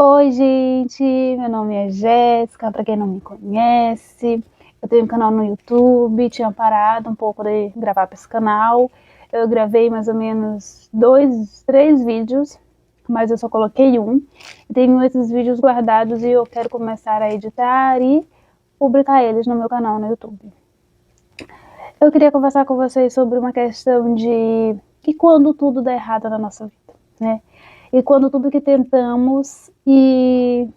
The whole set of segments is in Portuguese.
Oi, gente, meu nome é Jéssica, para quem não me conhece, eu tenho um canal no YouTube, tinha parado um pouco de gravar para esse canal, eu gravei mais ou menos 3 vídeos, mas eu só coloquei um, e tenho esses vídeos guardados e eu quero começar a editar e publicar eles no meu canal no YouTube. Eu queria conversar com vocês sobre uma questão de que quando tudo dá errado na nossa vida, né? E quando tudo que tentamos e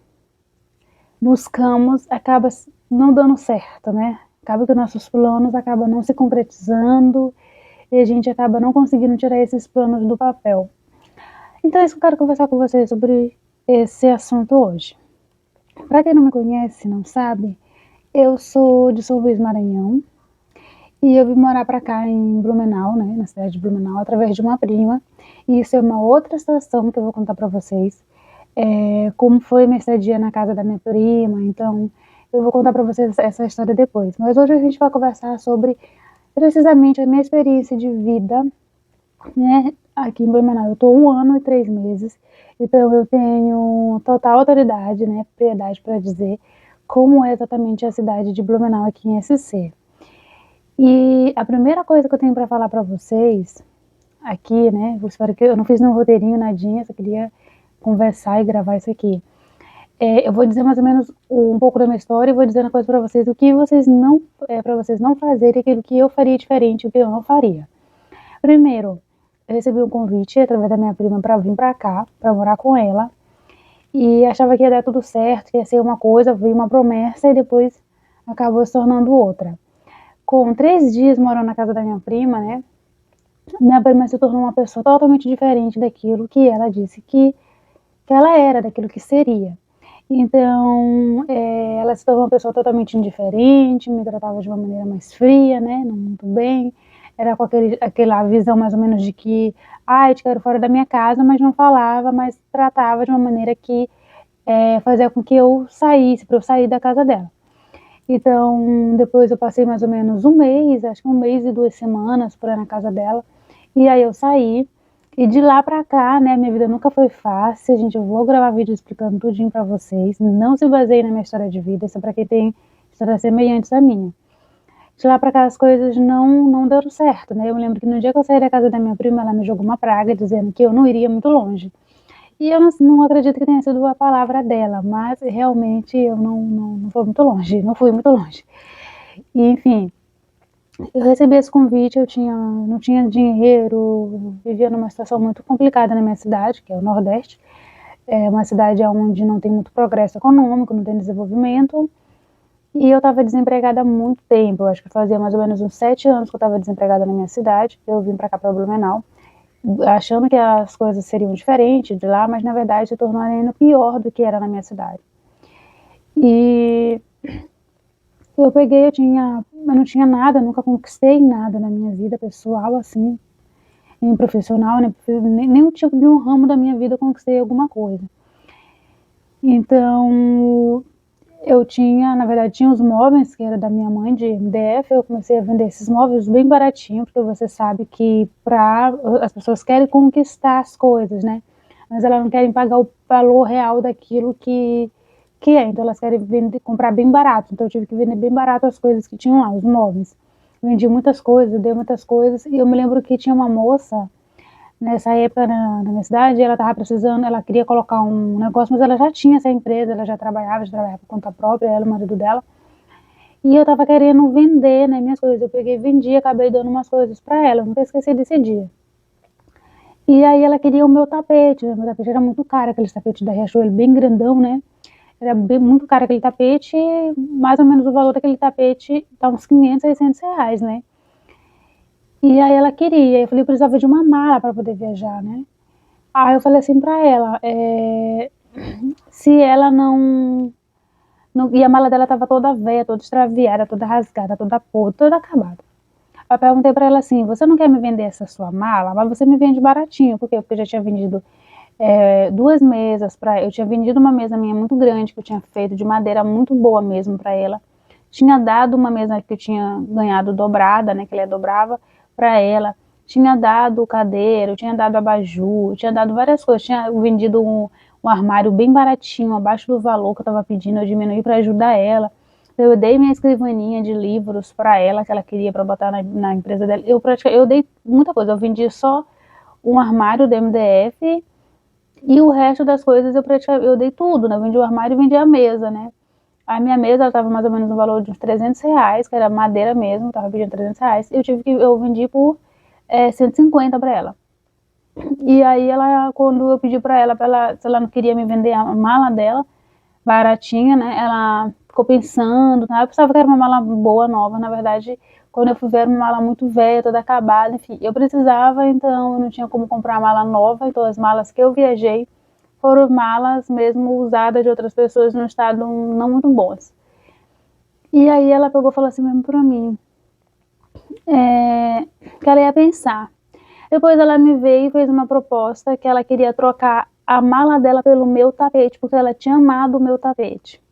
buscamos acaba não dando certo, né? Acaba que nossos planos acabam não se concretizando e a gente acaba não conseguindo tirar esses planos do papel. Então é isso que eu quero conversar com vocês sobre esse assunto hoje. Para quem não me conhece, não sabe, eu sou de São Luís, Maranhão, e eu vim morar para cá em Blumenau, né, na cidade de Blumenau, através de uma prima. E isso é uma outra situação que eu vou contar para vocês. Como foi minha estadia na casa da minha prima, então eu vou contar para vocês essa história depois. Mas hoje a gente vai conversar sobre precisamente a minha experiência de vida, né, aqui em Blumenau. Eu estou 1 ano e 3 meses, então eu tenho total autoridade, né, propriedade para dizer como é exatamente a cidade de Blumenau aqui em SC. E a primeira coisa que eu tenho para falar para vocês aqui, né, eu espero que eu não fiz nenhum roteirinho, nadinha, só queria conversar e gravar isso aqui. Eu vou dizer mais ou menos um pouco da minha história e vou dizer uma coisa para vocês, o que vocês não, para vocês não fazerem, aquilo que eu faria diferente, o que eu não faria. Primeiro, eu recebi um convite através da minha prima para vir para cá, para morar com ela, e achava que ia dar tudo certo, que ia ser uma coisa, veio uma promessa e depois acabou se tornando outra. Com 3 dias morando na casa da minha prima, né, minha prima se tornou uma pessoa totalmente diferente daquilo que ela disse que ela era, daquilo que seria. Então, ela se tornou uma pessoa totalmente indiferente, me tratava de uma maneira mais fria, né, não muito bem, era com aquela visão mais ou menos de que, eu te quero fora da minha casa, mas não falava, mas tratava de uma maneira que fazia com que eu saísse, para eu sair da casa dela. Então, depois eu passei mais ou menos um mês, acho que 1 mês e 2 semanas por aí na casa dela, e aí eu saí, e de lá pra cá, né, minha vida nunca foi fácil, gente, eu vou gravar vídeo explicando tudinho pra vocês, não se baseie na minha história de vida, isso é pra quem tem história semelhante à minha. De lá pra cá as coisas não deram certo, né, eu me lembro que no dia que eu saí da casa da minha prima, ela me jogou uma praga dizendo que eu não iria muito longe. E eu não acredito que tenha sido a palavra dela, mas realmente eu não fui muito longe, não fui muito longe. E, enfim, eu recebi esse convite, não tinha dinheiro, vivia numa situação muito complicada na minha cidade, que é o Nordeste. É uma cidade onde não tem muito progresso econômico, não tem desenvolvimento. E eu estava desempregada há muito tempo, eu acho que fazia mais ou menos uns 7 anos que eu estava desempregada na minha cidade. Eu vim para cá, para Blumenau, achando que as coisas seriam diferentes de lá, mas na verdade se tornou ainda pior do que era na minha cidade. E eu não tinha nada, nunca conquistei nada na minha vida pessoal, assim, nem profissional, nenhum tipo de um ramo da minha vida eu conquistei alguma coisa. Então, na verdade, tinha os móveis, que era da minha mãe, de MDF, eu comecei a vender esses móveis bem baratinho, porque você sabe que as pessoas querem conquistar as coisas, né? Mas elas não querem pagar o valor real daquilo que é, então elas querem comprar bem barato, então eu tive que vender bem barato as coisas que tinham lá, os móveis. Vendi muitas coisas, dei muitas coisas, e eu me lembro que tinha uma moça, nessa época na minha cidade, ela estava precisando, ela queria colocar um negócio, mas ela já tinha essa empresa, ela já trabalhava por conta própria, ela e o marido dela, e eu estava querendo vender, né, minhas coisas, eu peguei e vendi, acabei dando umas coisas para ela, eu nunca esqueci desse dia. E aí ela queria o meu tapete, né, meu tapete era muito caro, aquele tapete da Riachuelo bem grandão, né, era muito caro aquele tapete, mais ou menos o valor daquele tapete tá uns 500, 600 reais, né. E aí ela queria, eu falei que precisava de uma mala para poder viajar, né. Aí eu falei assim para ela, se ela e a mala dela estava toda velha, toda extraviada, toda rasgada, toda podre, toda acabada. Aí eu perguntei para ela assim: "Você não quer me vender essa sua mala? Mas você me vende baratinho", por quê? Porque eu já tinha vendido 2 mesas eu tinha vendido uma mesa minha muito grande, que eu tinha feito de madeira muito boa mesmo para ela. Tinha dado uma mesa que eu tinha ganhado dobrada, né, que ela dobrava, para ela. Tinha dado cadeira, eu tinha dado abajur, eu tinha dado várias coisas. Tinha vendido um armário bem baratinho, abaixo do valor que eu estava pedindo, eu diminuí para ajudar ela. Eu dei minha escrivaninha de livros para ela, que ela queria para botar na empresa dela. Eu dei muita coisa, eu vendi só um armário do MDF e o resto das coisas eu dei tudo, né? Eu vendi o armário e vendi a mesa, né? A minha mesa estava mais ou menos no valor de uns R$300, que era madeira mesmo, estava pedindo R$300. Eu vendi por 150 para ela. E aí quando eu pedi para ela, se ela não queria me vender a mala dela, baratinha, né? Ela ficou pensando, tá? Eu pensava que era uma mala boa, nova. Na verdade, quando eu fui ver, era uma mala muito velha, toda acabada, enfim. Eu precisava, então eu não tinha como comprar mala nova, então as malas que eu viajei foram malas mesmo usadas de outras pessoas num estado não muito bons. E aí ela pegou e falou assim mesmo pra mim, que ela ia pensar. Depois ela me veio e fez uma proposta que ela queria trocar a mala dela pelo meu tapete, porque ela tinha amado o meu tapete.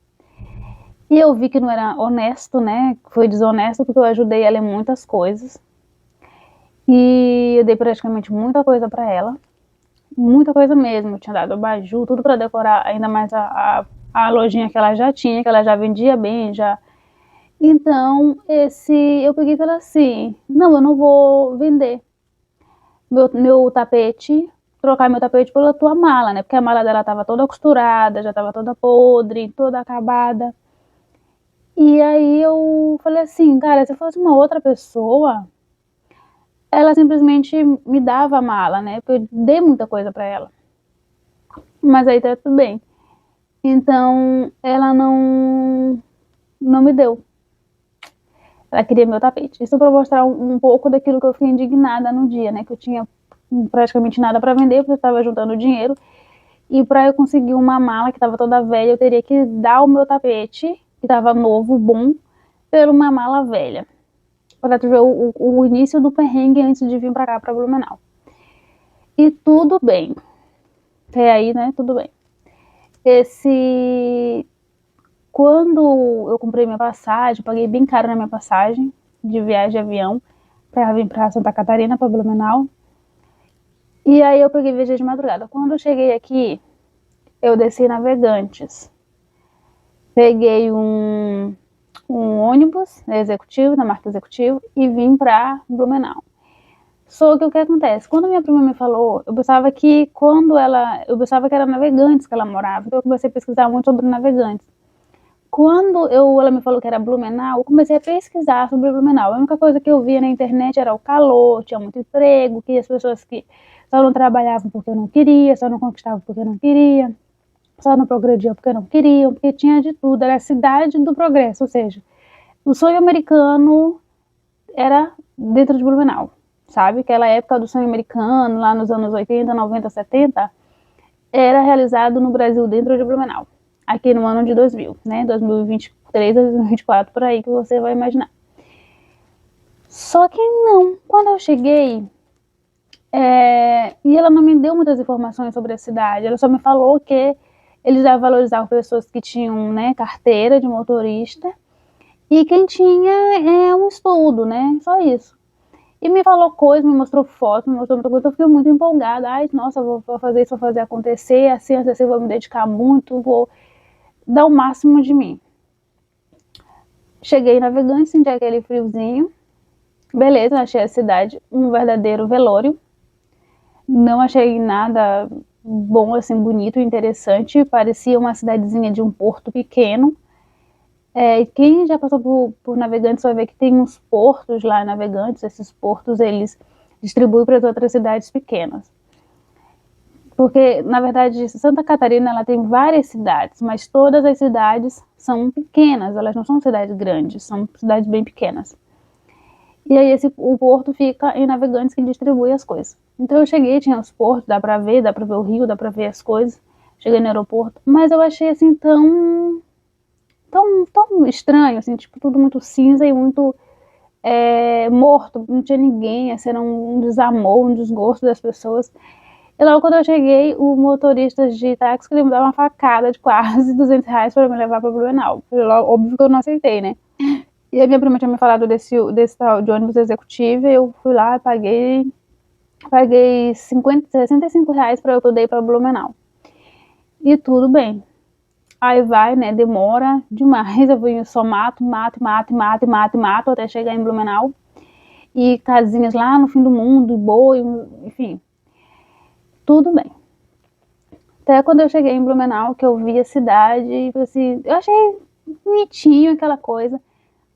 E eu vi que não era honesto, né? Foi desonesto, porque eu ajudei ela em muitas coisas. E eu dei praticamente muita coisa para ela. Muita coisa mesmo. Eu tinha dado abajur, tudo para decorar ainda mais a lojinha que ela já tinha, que ela já vendia bem, já. Então, eu peguei e falei assim, não, eu não vou vender meu tapete, trocar meu tapete pela tua mala, né? Porque a mala dela tava toda costurada, já tava toda podre, toda acabada. E aí eu falei assim, cara, se fosse uma outra pessoa, ela simplesmente me dava a mala, né? Porque eu dei muita coisa pra ela. Mas aí tá tudo bem. Então, ela não me deu. Ela queria meu tapete. Isso pra mostrar um pouco daquilo que eu fiquei indignada no dia, né? Que eu tinha praticamente nada para vender, porque eu estava juntando dinheiro. E para eu conseguir uma mala que estava toda velha, eu teria que dar o meu tapete, que estava novo, bom, por uma mala velha. Para tu ver o início do perrengue antes de vir para cá, para Blumenau. E tudo bem. Até aí, né? Tudo bem. Quando eu comprei minha passagem, paguei bem caro na minha passagem de viagem de avião para vir para Santa Catarina, para Blumenau. E aí eu peguei e viajei de madrugada. Quando eu cheguei aqui, eu desci Navegantes. Peguei um ônibus executivo, da marca executivo, e vim para Blumenau. Só que o que acontece? Quando minha prima me falou, eu pensava que era Navegantes que ela morava, então eu comecei a pesquisar muito sobre Navegantes. Quando ela me falou que era Blumenau, eu comecei a pesquisar sobre Blumenau. A única coisa que eu via na internet era o calor, tinha muito emprego, que as pessoas que só não trabalhavam porque não queria, só não conquistavam porque não queria, só não progrediam porque não queriam, porque tinha de tudo, era a cidade do progresso, ou seja, o sonho americano era dentro de Blumenau, sabe? Aquela época do sonho americano, lá nos anos 80, 90, 70, era realizado no Brasil dentro de Blumenau, aqui no ano de 2000, né? 2023, 2024, por aí que você vai imaginar. Só que não, quando eu cheguei, e ela não me deu muitas informações sobre a cidade, ela só me falou que eles já valorizavam pessoas que tinham, né, carteira de motorista e quem tinha um estudo, né, só isso. E me falou coisas, me mostrou fotos, me mostrou muita coisa, eu fiquei muito empolgada. Ai, nossa, vou fazer isso, vou fazer acontecer, assim, eu vou me dedicar muito, vou dar o máximo de mim. Cheguei navegando, senti aquele friozinho. Beleza, achei a cidade um verdadeiro velório. Não achei nada bom, assim, bonito, interessante. Parecia uma cidadezinha de um porto pequeno. Quem já passou por Navegantes vai ver que tem uns portos lá em Navegantes. Esses portos, eles distribuem para as outras cidades pequenas. Porque, na verdade, Santa Catarina ela tem várias cidades, mas todas as cidades são pequenas, elas não são cidades grandes, são cidades bem pequenas. E aí o porto fica em Navegantes que distribui as coisas. Então eu cheguei, tinha os portos, dá pra ver o rio, dá pra ver as coisas. Cheguei no aeroporto, mas eu achei assim tão estranho, assim, tipo, tudo muito cinza e muito morto, não tinha ninguém, assim, era um desamor, um desgosto das pessoas. E logo quando eu cheguei, o motorista de táxi queria me dar uma facada de quase R$200 para me levar para Blumenau. Óbvio que eu não aceitei, né? E a minha prima tinha me falado desse tal de ônibus executivo, e eu fui lá e paguei R$65 para eu poder ir para Blumenau. E tudo bem. Aí vai, né, demora demais, eu só mato até chegar em Blumenau. E casinhas lá no fim do mundo, boi, enfim, tudo bem. Até quando eu cheguei em Blumenau, que eu vi a cidade, assim, eu achei bonitinho aquela coisa,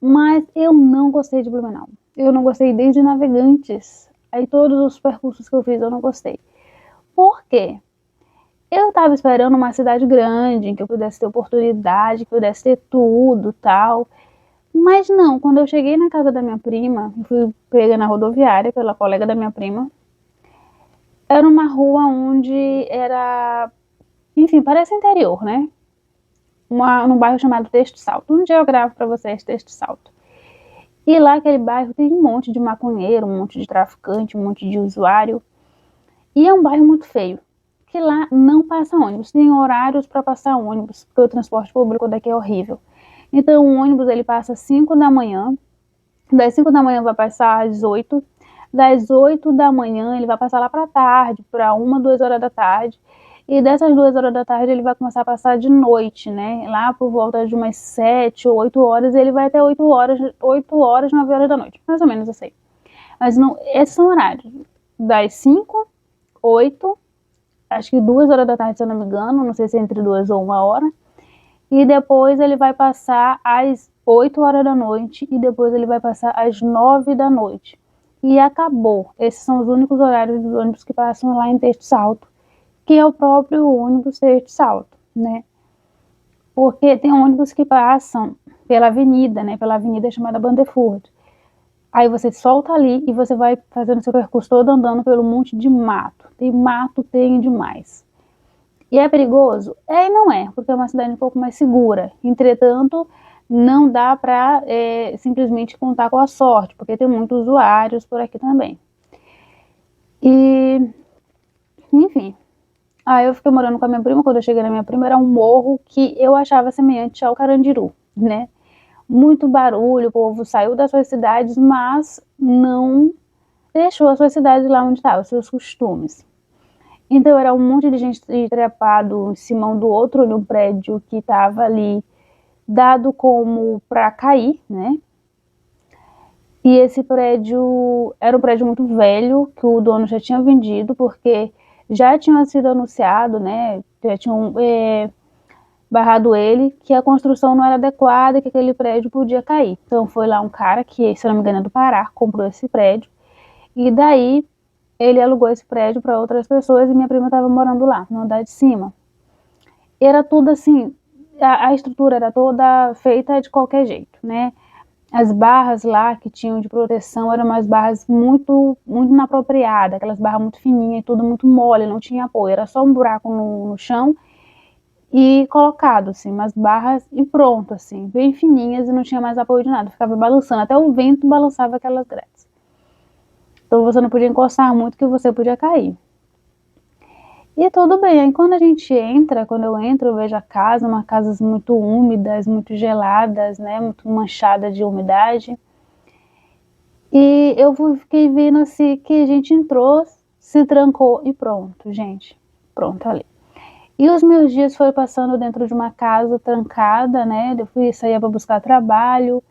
mas eu não gostei de Blumenau. Eu não gostei desde Navegantes. Aí todos os percursos que eu fiz eu não gostei. Por quê? Eu estava esperando uma cidade grande, em que eu pudesse ter oportunidade, que pudesse ter tudo, tal. Mas não, quando eu cheguei na casa da minha prima, eu fui pega na rodoviária pela colega da minha prima, era uma rua onde era, enfim, parece interior, né? Num bairro chamado Texto Salto. Um dia eu gravo para vocês Texto Salto. E lá aquele bairro tem um monte de maconheiro, um monte de traficante, um monte de usuário. E é um bairro muito feio, que lá não passa ônibus. Tem horários para passar ônibus, porque o transporte público daqui é horrível. Então o ônibus ele passa às 5 da manhã, das 5 da manhã vai passar às 8, das 8 da manhã ele vai passar lá para tarde, para 1, 2 horas da tarde, e dessas 2 horas da tarde ele vai começar a passar de noite, né, lá por volta de umas 7 ou 8 horas, e ele vai até 8 horas, 9 horas da noite, mais ou menos assim. Mas não, esses são horários, das 5, 8, acho que 2 horas da tarde, se eu não me engano, não sei se é entre 2 ou 1 hora, e depois ele vai passar às 8 horas da noite, e depois ele vai passar às 9 da noite. E acabou. Esses são os únicos horários dos ônibus que passam lá em Texto Salto, que é o próprio ônibus Texto Salto, né? Porque tem ônibus que passam pela avenida, né? Pela avenida chamada Banderfurt. Aí você solta ali e você vai fazendo seu percurso todo andando pelo monte de mato. Tem mato, tem demais. E é perigoso? É e não é, porque é uma cidade um pouco mais segura. Entretanto, não dá para simplesmente contar com a sorte, porque tem muitos usuários por aqui também. E, enfim. Aí eu fiquei morando com a minha prima. Quando eu cheguei na minha prima, era um morro que eu achava semelhante ao Carandiru, né? Muito barulho, o povo saiu das suas cidades, mas não deixou as suas cidades lá onde estavam, os seus costumes. Então era um monte de gente trepado em cima um do outro no prédio que estava ali dado como para cair, né? E esse prédio era um prédio muito velho, que o dono já tinha vendido, porque já tinha sido anunciado, né? Já tinham barrado ele, que a construção não era adequada e que aquele prédio podia cair. Então foi lá um cara, que se não me engano é do Pará, comprou esse prédio, e daí ele alugou esse prédio para outras pessoas e minha prima estava morando lá, no andar de cima. Era tudo assim, a estrutura era toda feita de qualquer jeito, né? As barras lá que tinham de proteção eram umas barras muito inapropriadas, aquelas barras muito fininhas e tudo muito mole, não tinha apoio, era só um buraco no chão e colocado assim, umas barras e pronto assim, bem fininhas e não tinha mais apoio de nada, ficava balançando, até o vento balançava aquelas grades. Então você não podia encostar muito que você podia cair. E tudo bem, aí quando eu entro, eu vejo a casa, umas casas muito úmidas, muito geladas, né, muito manchada de umidade. E eu fiquei vendo assim que a gente entrou, se trancou e pronto, gente, pronto ali. E os meus dias foram passando dentro de uma casa trancada, né, eu saía para buscar trabalho,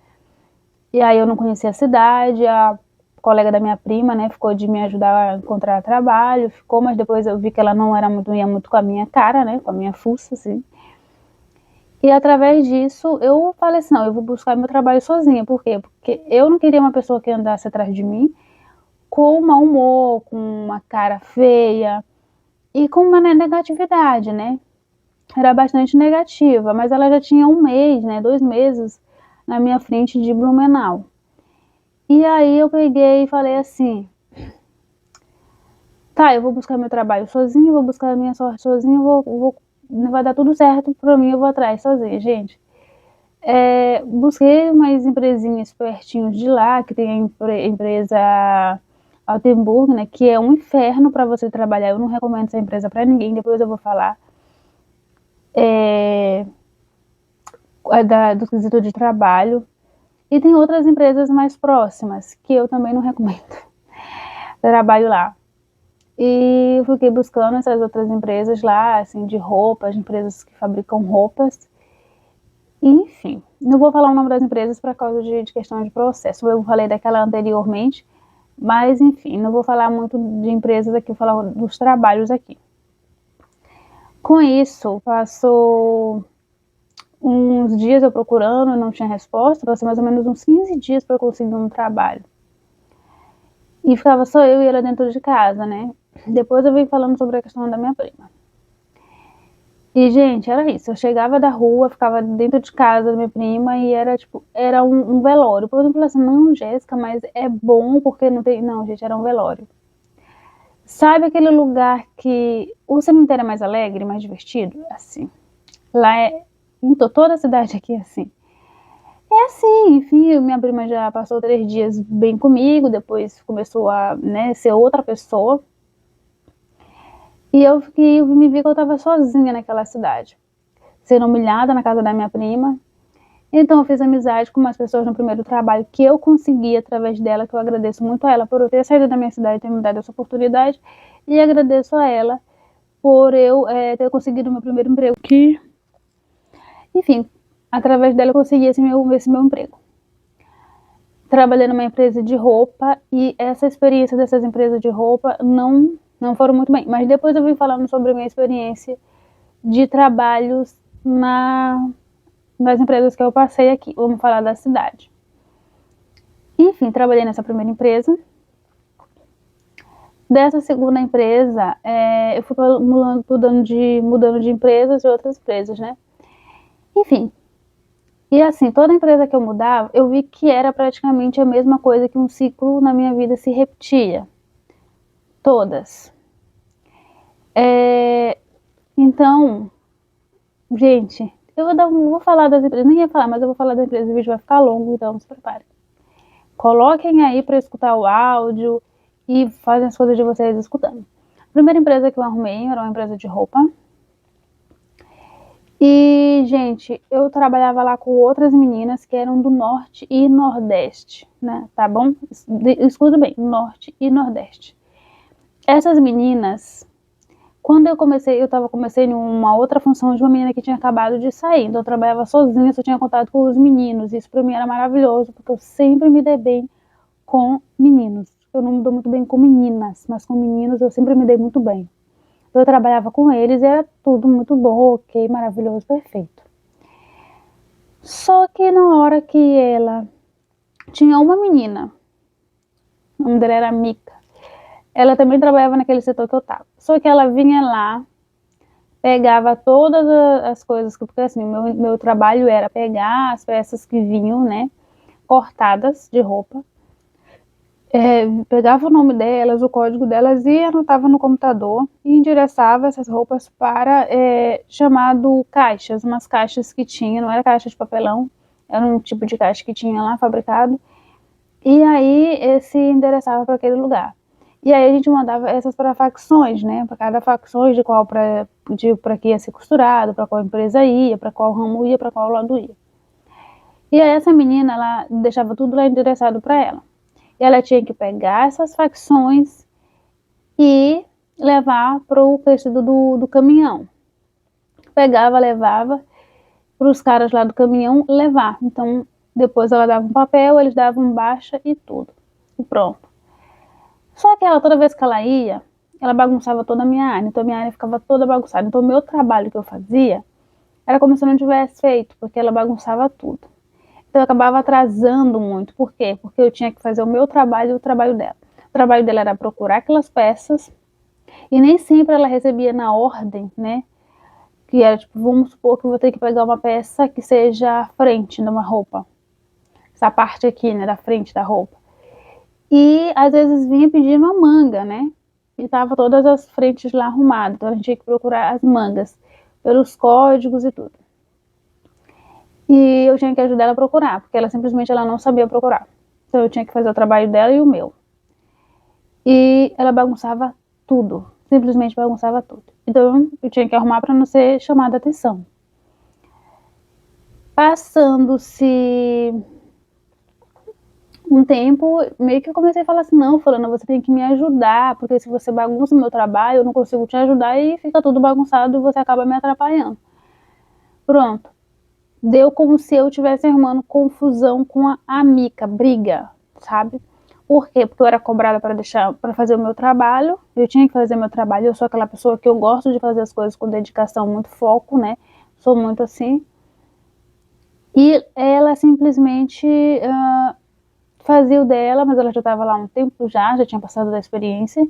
e aí eu não conhecia a cidade, a colega da minha prima, né, ficou de me ajudar a encontrar trabalho, mas depois eu vi que ela não ia muito com a minha cara, né, com a minha fuça, assim. E através disso eu falei assim, não, eu vou buscar meu trabalho sozinha. Por quê? Porque eu não queria uma pessoa que andasse atrás de mim com mau humor, com uma cara feia e com uma negatividade, né? Era bastante negativa, mas ela já tinha 1 mês, né, 2 meses na minha frente de Blumenau. E aí eu peguei e falei assim, tá, eu vou buscar meu trabalho sozinho, vou buscar a minha sorte sozinho, vai dar tudo certo pra mim, eu vou atrás sozinha, gente. Busquei umas empresinhas pertinho de lá, que tem a empresa Altenburg, né, que é um inferno para você trabalhar. Eu não recomendo essa empresa para ninguém, depois eu vou falar do quesito de trabalho. E tem outras empresas mais próximas, que eu também não recomendo trabalho lá. E eu fiquei buscando essas outras empresas lá, assim, de roupas, empresas que fabricam roupas. Enfim, não vou falar o nome das empresas por causa de questão de processo. Eu falei daquela anteriormente, mas enfim, não vou falar muito de empresas aqui, vou falar dos trabalhos aqui. Com isso, passou uns dias eu procurando, não tinha resposta, passei mais ou menos uns 15 dias para conseguir um trabalho. E ficava só eu e ela dentro de casa, né? Depois eu vim falando sobre a questão da minha prima. E, gente, era isso. Eu chegava da rua, ficava dentro de casa da minha prima e era, tipo, era um velório. Por exemplo, assim, não, Jéssica, mas é bom porque não tem... Não, gente, era um velório. Sabe aquele lugar que o cemitério é mais alegre, mais divertido? Assim. Lá é... Toda a cidade aqui é assim. É assim, enfim, minha prima já passou 3 dias bem comigo, depois começou a, né, ser outra pessoa. E eu me vi que eu estava sozinha naquela cidade, sendo humilhada na casa da minha prima. Então eu fiz amizade com umas pessoas no primeiro trabalho que eu consegui através dela, que eu agradeço muito a ela por eu ter saído da minha cidade e ter me dado essa oportunidade. E agradeço a ela por eu ter conseguido o meu primeiro emprego. Que, enfim, através dela eu consegui esse meu emprego. Trabalhei numa empresa de roupa e essa experiência dessas empresas de roupa não foram muito bem. Mas depois eu vim falando sobre a minha experiência de trabalhos nas empresas que eu passei aqui. Vamos falar da cidade. Enfim, trabalhei nessa primeira empresa. Dessa segunda empresa, eu fui mudando de empresas e outras empresas, né? Enfim. E assim, toda empresa que eu mudava, eu vi que era praticamente a mesma coisa, que um ciclo na minha vida se repetia. Todas. Então, gente, vou falar das empresas, nem ia falar, mas eu vou falar das empresas, o vídeo vai ficar longo, então se preparem. Coloquem aí para escutar o áudio e fazem as coisas de vocês escutando. A primeira empresa que eu arrumei era uma empresa de roupa. E, gente, eu trabalhava lá com outras meninas que eram do Norte e Nordeste, né? Tá bom? Escuta bem, Norte e Nordeste. Essas meninas, quando eu comecei em uma outra função de uma menina que tinha acabado de sair. Então eu trabalhava sozinha, só tinha contato com os meninos. Isso pra mim era maravilhoso, porque eu sempre me dei bem com meninos. Eu não me dou muito bem com meninas, mas com meninos eu sempre me dei muito bem. Então eu trabalhava com eles e era tudo muito bom, ok, maravilhoso, perfeito. Só que na hora que ela tinha uma menina, o nome dela era Mica, ela também trabalhava naquele setor que eu tava. Só que ela vinha lá, pegava todas as coisas, porque assim, meu trabalho era pegar as peças que vinham, né, cortadas de roupa, pegava o nome delas, o código delas e anotava no computador e endereçava essas roupas para chamado caixas, umas caixas que tinha, não era caixa de papelão, era um tipo de caixa que tinha lá fabricado, e aí esse endereçava para aquele lugar. E aí a gente mandava essas para facções, né, para cada facções de qual para que ia ser costurado, para qual empresa ia, para qual ramo ia, para qual lado ia. E aí essa menina, ela deixava tudo lá endereçado para ela. E ela tinha que pegar essas facções e levar para o tecido do caminhão. Pegava, levava para os caras lá do caminhão levar. Então, depois ela dava um papel, eles davam baixa e tudo. E pronto. Só que ela, toda vez que ela ia, ela bagunçava toda a minha área. Então, a minha área ficava toda bagunçada. Então, o meu trabalho que eu fazia era como se eu não tivesse feito, porque ela bagunçava tudo. Então eu acabava atrasando muito. Por quê? Porque eu tinha que fazer o meu trabalho e o trabalho dela. O trabalho dela era procurar aquelas peças e nem sempre ela recebia na ordem, né? Que era tipo, vamos supor que eu vou ter que pegar uma peça que seja a frente de uma roupa. Essa parte aqui, né, da frente da roupa. E às vezes vinha pedindo uma manga, né? E tava todas as frentes lá arrumadas. Então a gente tinha que procurar as mangas pelos códigos e tudo. E eu tinha que ajudar ela a procurar, porque ela simplesmente não sabia procurar. Então eu tinha que fazer o trabalho dela e o meu. E ela bagunçava tudo, simplesmente bagunçava tudo. Então eu tinha que arrumar para não ser chamada a atenção. Passando-se um tempo, meio que eu comecei a falar assim, não, Fulana, você tem que me ajudar, porque se você bagunça o meu trabalho, eu não consigo te ajudar e fica tudo bagunçado e você acaba me atrapalhando. Pronto. Deu como se eu estivesse arrumando confusão com a Mica, briga, sabe? Por quê? Porque eu era cobrada para fazer o meu trabalho, eu tinha que fazer meu trabalho, eu sou aquela pessoa que eu gosto de fazer as coisas com dedicação, muito foco, né? Sou muito assim. E ela simplesmente fazia o dela, mas ela já estava lá há um tempo já tinha passado da experiência.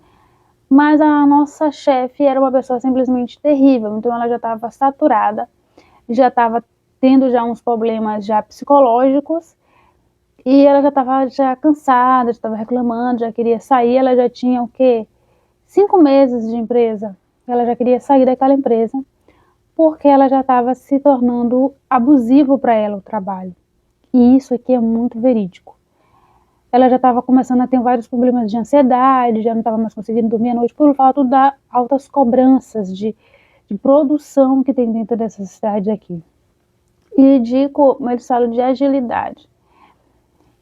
Mas a nossa chefe era uma pessoa simplesmente terrível, então ela já estava saturada, já estava tendo já uns problemas já psicológicos e ela já estava já cansada, já estava reclamando, já queria sair, ela já tinha o quê? 5 meses de empresa, ela já queria sair daquela empresa porque ela já estava se tornando abusivo para ela o trabalho. E isso aqui é muito verídico. Ela já estava começando a ter vários problemas de ansiedade, já não estava mais conseguindo dormir à noite por fato das altas cobranças de produção que tem dentro dessa cidade aqui. E de, como eles falam, de agilidade.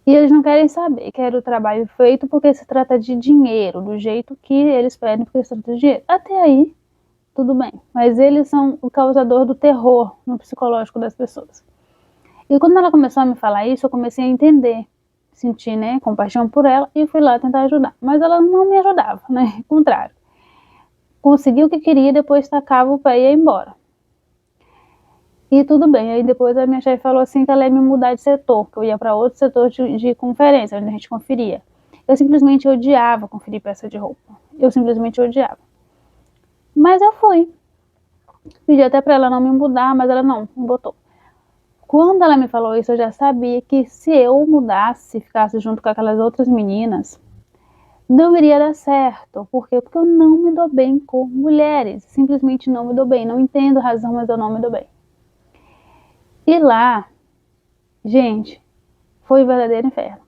E eles não querem saber, querem o trabalho feito porque se trata de dinheiro, do jeito que eles pedem porque se trata de dinheiro. Até aí, tudo bem. Mas eles são o causador do terror no psicológico das pessoas. E quando ela começou a me falar isso, eu comecei a entender, senti, né, compaixão por ela e fui lá tentar ajudar. Mas ela não me ajudava, né, ao contrário. Conseguiu o que queria e depois tacava o pé e ia embora. E tudo bem, aí depois a minha chefe falou assim que ela ia me mudar de setor, que eu ia para outro setor de conferência, onde a gente conferia. Eu simplesmente odiava conferir peça de roupa. Eu simplesmente odiava. Mas eu fui. Pedi até para ela não me mudar, mas ela não botou. Quando ela me falou isso, eu já sabia que se eu mudasse, ficasse junto com aquelas outras meninas, não iria dar certo. Por quê? Porque eu não me dou bem com mulheres. Simplesmente não me dou bem. Não entendo a razão, mas eu não me dou bem. E lá, gente, foi um verdadeiro inferno.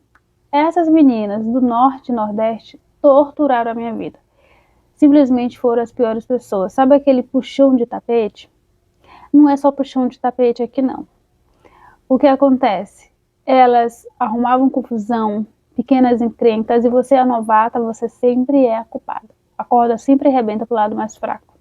Essas meninas do norte e nordeste torturaram a minha vida. Simplesmente foram as piores pessoas. Sabe aquele puxão de tapete? Não é só puxão de tapete aqui, não. O que acontece? Elas arrumavam confusão, pequenas encrencas, e você é novata, você sempre é a culpada. A corda sempre arrebenta pro lado mais fraco.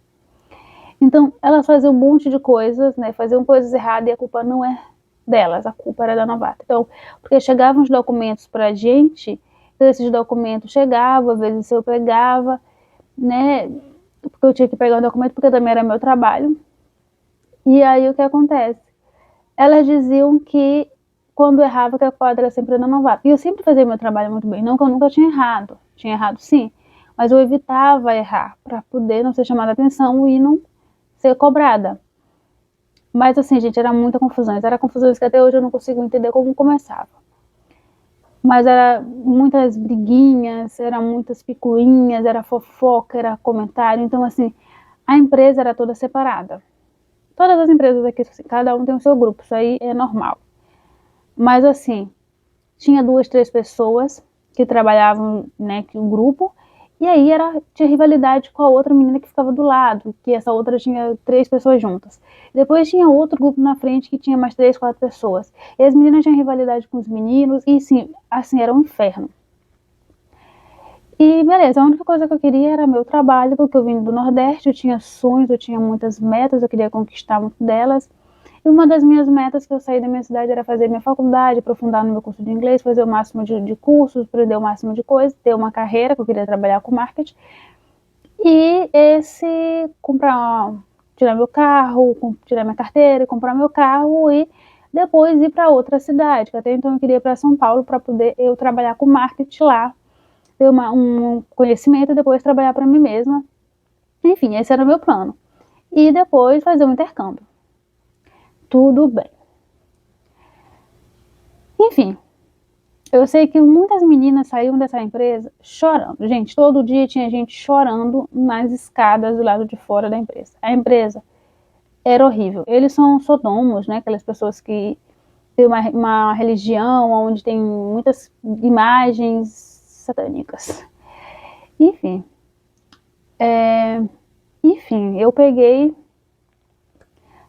Então, elas faziam um monte de coisas, né? Faziam coisas erradas e a culpa não é delas, a culpa era da novata. Então, porque chegavam os documentos pra gente, então esses documentos chegavam, às vezes eu pegava, né? Porque eu tinha que pegar o documento, porque também era meu trabalho. E aí o que acontece? Elas diziam que quando errava, que a culpa era sempre da novata. E eu sempre fazia meu trabalho muito bem, não que eu nunca tinha errado. Tinha errado sim, mas eu evitava errar, para poder não ser chamada a atenção e não ser cobrada. Mas assim, gente, era muita confusão. Era confusões que até hoje eu não consigo entender como começava. Mas era muitas briguinhas, era muitas picuinhas, era fofoca, era comentário. Então, assim, a empresa era toda separada. Todas as empresas aqui, assim, cada um tem o seu grupo, isso aí é normal. Mas assim, tinha 2, 3 pessoas que trabalhavam, né, que o grupo, e aí tinha rivalidade com a outra menina que ficava do lado, que essa outra tinha 3 pessoas juntas. Depois tinha outro grupo na frente que tinha mais 3, 4 pessoas. E as meninas tinham rivalidade com os meninos, e sim, assim, era um inferno. E beleza, a única coisa que eu queria era meu trabalho, porque eu vim do Nordeste, eu tinha sonhos, eu tinha muitas metas, eu queria conquistar muito delas. E uma das minhas metas que eu saí da minha cidade era fazer minha faculdade, aprofundar no meu curso de inglês, fazer o máximo de cursos, aprender o máximo de coisas, ter uma carreira, que eu queria trabalhar com marketing. E tirar meu carro, tirar minha carteira, comprar meu carro e depois ir para outra cidade, que até então eu queria ir para São Paulo para poder eu trabalhar com marketing lá, ter um conhecimento e depois trabalhar para mim mesma. Enfim, esse era o meu plano. E depois fazer um intercâmbio. Tudo bem. Enfim, eu sei que muitas meninas saíram dessa empresa chorando. Gente, todo dia tinha gente chorando nas escadas do lado de fora da empresa. A empresa era horrível. Eles são sodomos, né? Aquelas pessoas que têm uma religião onde tem muitas imagens satânicas. Enfim, eu peguei,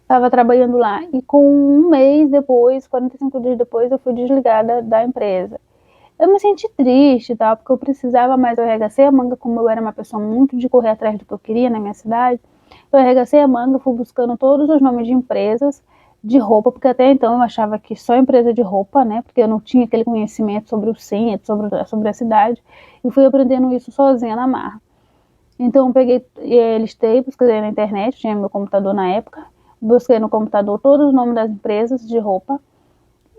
estava trabalhando lá e com um mês depois, 45 dias depois, eu fui desligada da empresa. Eu me senti triste e tal, porque eu precisava, mas eu arregacei a manga, como eu era uma pessoa muito de correr atrás do que eu queria na minha cidade. Eu arregacei a manga, fui buscando todos os nomes de empresas de roupa, porque até então eu achava que só empresa de roupa, né? Porque eu não tinha aquele conhecimento sobre o centro, sobre a cidade, e fui aprendendo isso sozinha na marra. Então eu peguei, listei, busquei na internet, tinha meu computador na época, busquei no computador todos os nomes das empresas de roupa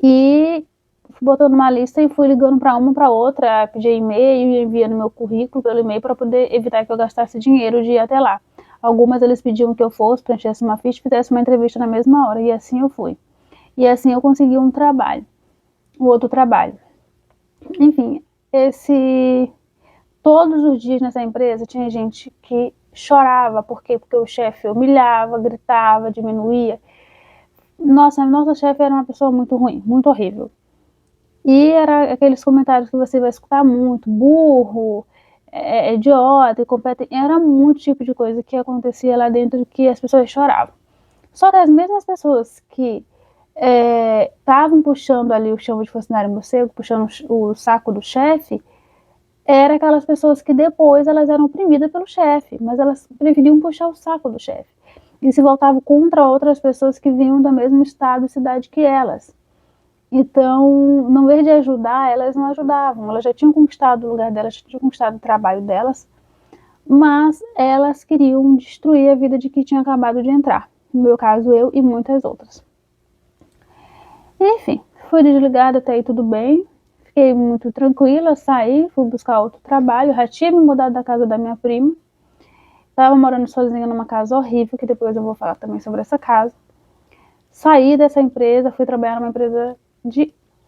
e fui botando uma lista e fui ligando para uma para outra, pedi e-mail e enviando meu currículo pelo e-mail para poder evitar que eu gastasse dinheiro de ir até lá. Algumas eles pediam que eu fosse, preenchesse uma ficha e fizesse uma entrevista na mesma hora, e assim eu fui. E assim eu consegui um trabalho, um outro trabalho. Enfim, todos os dias nessa empresa tinha gente que chorava, porque o chefe humilhava, gritava, diminuía. Nossa chefe era uma pessoa muito ruim, muito horrível. E era aqueles comentários que você vai escutar muito, burro, idiota, incompetente. Era muito tipo de coisa que acontecia lá dentro que as pessoas choravam. Só que as mesmas pessoas que estavam puxando ali o chão de funcionário morcego, puxando o saco do chefe, eram aquelas pessoas que depois elas eram oprimidas pelo chefe, mas elas preferiam puxar o saco do chefe. E se voltavam contra outras pessoas que vinham do mesmo estado e cidade que elas. Então, no vez de ajudar, elas não ajudavam. Elas já tinham conquistado o lugar delas, já tinham conquistado o trabalho delas, mas elas queriam destruir a vida de quem tinha acabado de entrar. No meu caso, eu e muitas outras. Enfim, fui desligada, até aí tudo bem. Fiquei muito tranquila, saí, fui buscar outro trabalho. Já tinha me mudado da casa da minha prima. Estava morando sozinha numa casa horrível, que depois eu vou falar também sobre essa casa. Saí dessa empresa, fui trabalhar numa empresa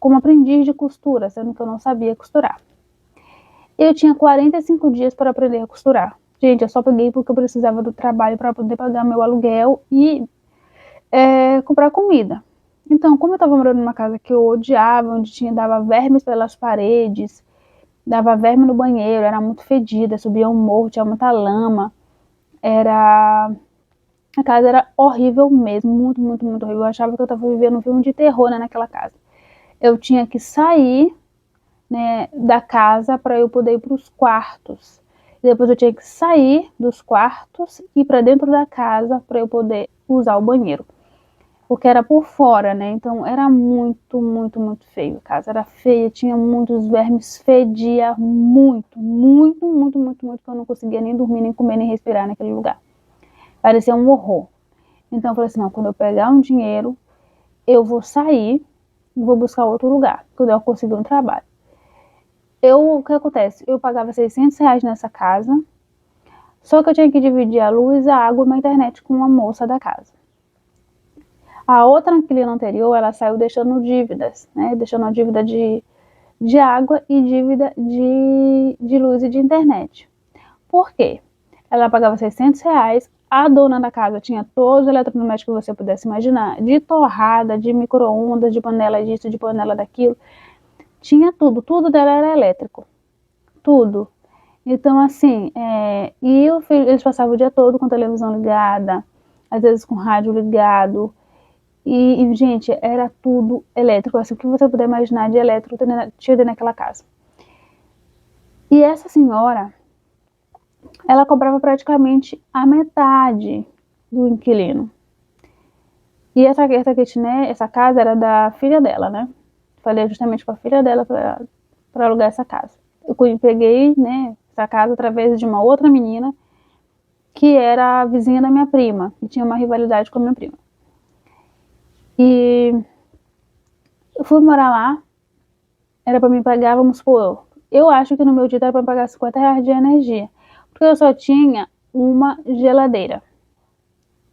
como aprendiz de costura, sendo que eu não sabia costurar. Eu tinha 45 dias para aprender a costurar. Gente, eu só peguei porque eu precisava do trabalho para poder pagar meu aluguel e comprar comida. Então, como eu estava morando numa casa que eu odiava, onde dava vermes pelas paredes, dava verme no banheiro, era muito fedida, subia um morro, tinha muita lama, a casa era horrível mesmo, muito, muito, muito horrível. Eu achava que eu estava vivendo um filme de terror, né, naquela casa. Eu tinha que sair, né, da casa para eu poder ir para os quartos. Depois eu tinha que sair dos quartos e ir para dentro da casa para eu poder usar o banheiro. Porque era por fora, né? Então era muito, muito, muito feio. A casa era feia, tinha muitos vermes, fedia muito, muito, muito, muito, muito, que eu não conseguia nem dormir, nem comer, nem respirar naquele lugar. Parecia um horror. Então eu falei assim, não, quando eu pegar um dinheiro, eu vou sair e vou buscar outro lugar, quando eu conseguir um trabalho. O que acontece? Eu pagava R$ 600 nessa casa, só que eu tinha que dividir a luz, a água e a internet com uma moça da casa. A outra inquilina anterior, ela saiu deixando dívidas, né? Deixando a dívida de água e dívida de luz e de internet. Por quê? Ela pagava R$ 600, a dona da casa tinha todos os eletrodomésticos que você pudesse imaginar, de torrada, de micro-ondas, de panela disso, de panela daquilo. Tinha tudo, tudo dela era elétrico. Tudo. Então, assim, eles passavam o dia todo com a televisão ligada, às vezes com o rádio ligado. E, gente, era tudo elétrico. Assim, o que você puder imaginar de elétrico tinha dentro daquela casa. E essa senhora, ela cobrava praticamente a metade do inquilino. E essa casa era da filha dela, né? Falei justamente com a filha dela para alugar essa casa. Eu peguei, né, essa casa através de uma outra menina que era a vizinha da minha prima e tinha uma rivalidade com a minha prima. E eu fui morar lá, era para me pagar, vamos supor, eu acho que no meu dia era para me pagar R$ 50 de energia, porque eu só tinha uma geladeira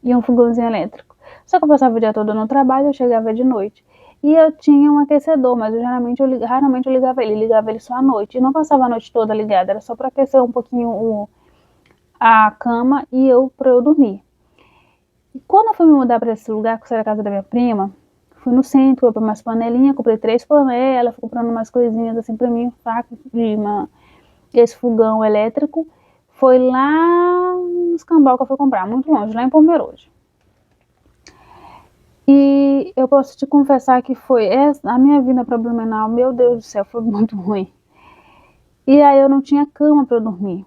e um fogãozinho elétrico. Só que eu passava o dia todo no trabalho, eu chegava de noite. E eu tinha um aquecedor, mas raramente eu ligava ele só à noite. E não passava a noite toda ligada, era só para aquecer um pouquinho a cama e para eu dormir. E quando eu fui me mudar para esse lugar, que era a casa da minha prima, fui no centro, comprei umas panelinhas, comprei 3 panelas, fui comprando umas coisinhas assim para mim, faca esse fogão elétrico. Foi lá nos Cambau que eu fui comprar, muito longe, lá em Pomerode. E eu posso te confessar que foi a minha vinda para Blumenau, meu Deus do céu, foi muito ruim. E aí eu não tinha cama para eu dormir.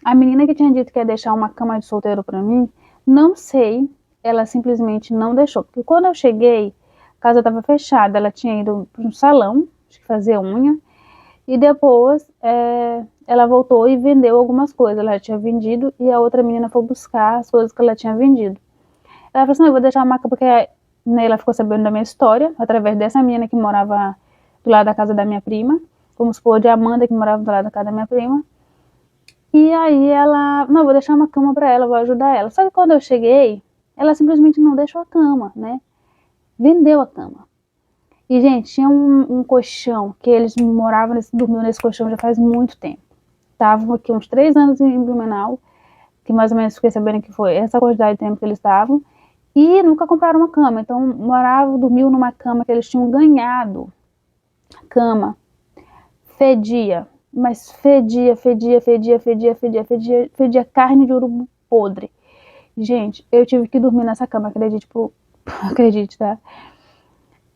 A menina que tinha dito que ia deixar uma cama de solteiro para mim, não sei, ela simplesmente não deixou. Porque quando eu cheguei, a casa estava fechada, ela tinha ido para um salão, acho que fazer unha, e depois ela voltou e vendeu algumas coisas. Ela tinha vendido e a outra menina foi buscar as coisas que ela tinha vendido. Ela falou assim, eu vou deixar uma cama, porque ela ficou sabendo da minha história, através dessa menina que morava do lado da casa da minha prima, vamos supor, de Amanda, que morava do lado da casa da minha prima. E aí ela, não, vou deixar uma cama para ela, vou ajudar ela. Só que quando eu cheguei, ela simplesmente não deixou a cama, né? Vendeu a cama. E, gente, tinha um colchão que eles dormiam nesse colchão já faz muito tempo. Estavam aqui uns 3 anos em Blumenau, que mais ou menos fiquei sabendo que foi essa quantidade de tempo que eles estavam, e nunca compraram uma cama. Então, dormiam numa cama que eles tinham ganhado. Cama. Fedia, mas fedia carne de urubu podre. Gente, eu tive que dormir nessa cama, acredite, tá?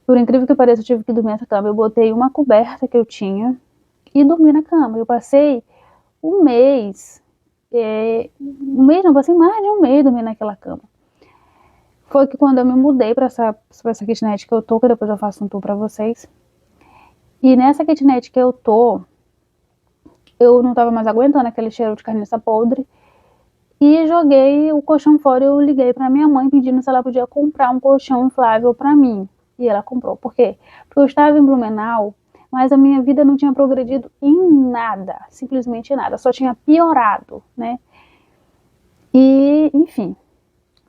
Por incrível que pareça, eu tive que dormir nessa cama. Eu botei uma coberta que eu tinha e dormi na cama. Eu passei um mês, não, passei mais de um mês dormindo naquela cama. Foi que quando eu me mudei pra essa kitnet que eu tô, que depois eu faço um tour pra vocês. E nessa kitnet que eu tô, eu não tava mais aguentando aquele cheiro de carniça podre. E joguei o colchão fora. Eu liguei pra minha mãe pedindo se ela podia comprar um colchão inflável pra mim. E ela comprou. Por quê? Porque eu estava em Blumenau, mas a minha vida não tinha progredido em nada. Simplesmente nada. Só tinha piorado, né? E, enfim.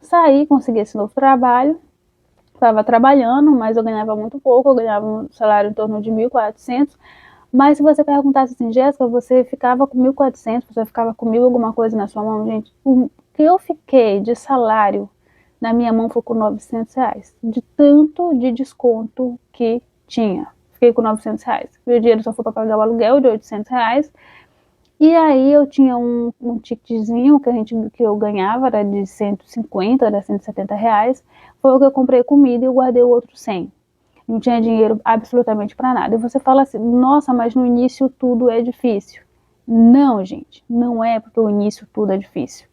Saí, consegui esse novo trabalho. Estava trabalhando, mas eu ganhava muito pouco. Eu ganhava um salário em torno de 1.400. Mas se você perguntasse assim, Jéssica, você ficava com 1.400, você ficava com 1.000 alguma coisa na sua mão, gente, o que eu fiquei de salário na minha mão foi com R$ 900, de tanto de desconto que tinha. Fiquei com R$ 900. Meu dinheiro só foi para pagar o aluguel de R$ 800. E aí eu tinha um ticketzinho que eu ganhava, era de 150, era R$ 170. Foi o que eu comprei comida e eu guardei o outro 100. Não tinha dinheiro absolutamente para nada. E você fala assim, nossa, mas no início tudo é difícil. Não, gente, não é porque o início tudo é difícil.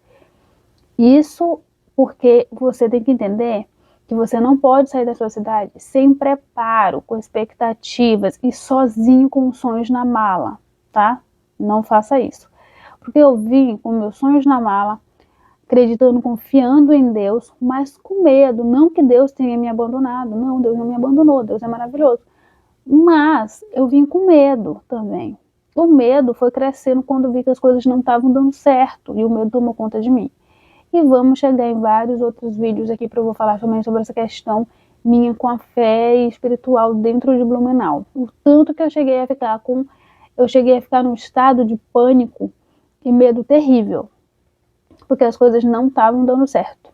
Isso porque você tem que entender que você não pode sair da sua cidade sem preparo, com expectativas e sozinho com os sonhos na mala, tá? Não faça isso. Porque eu vim com meus sonhos na mala, acreditando, confiando em Deus, mas com medo, não que Deus tenha me abandonado, não, Deus não me abandonou, Deus é maravilhoso, mas eu vim com medo também. O medo foi crescendo quando vi que as coisas não estavam dando certo, e o medo tomou conta de mim. E vamos chegar em vários outros vídeos aqui para eu falar também sobre essa questão minha com a fé espiritual dentro de Blumenau. O tanto que eu cheguei a ficar num estado de pânico e medo terrível, porque as coisas não estavam dando certo.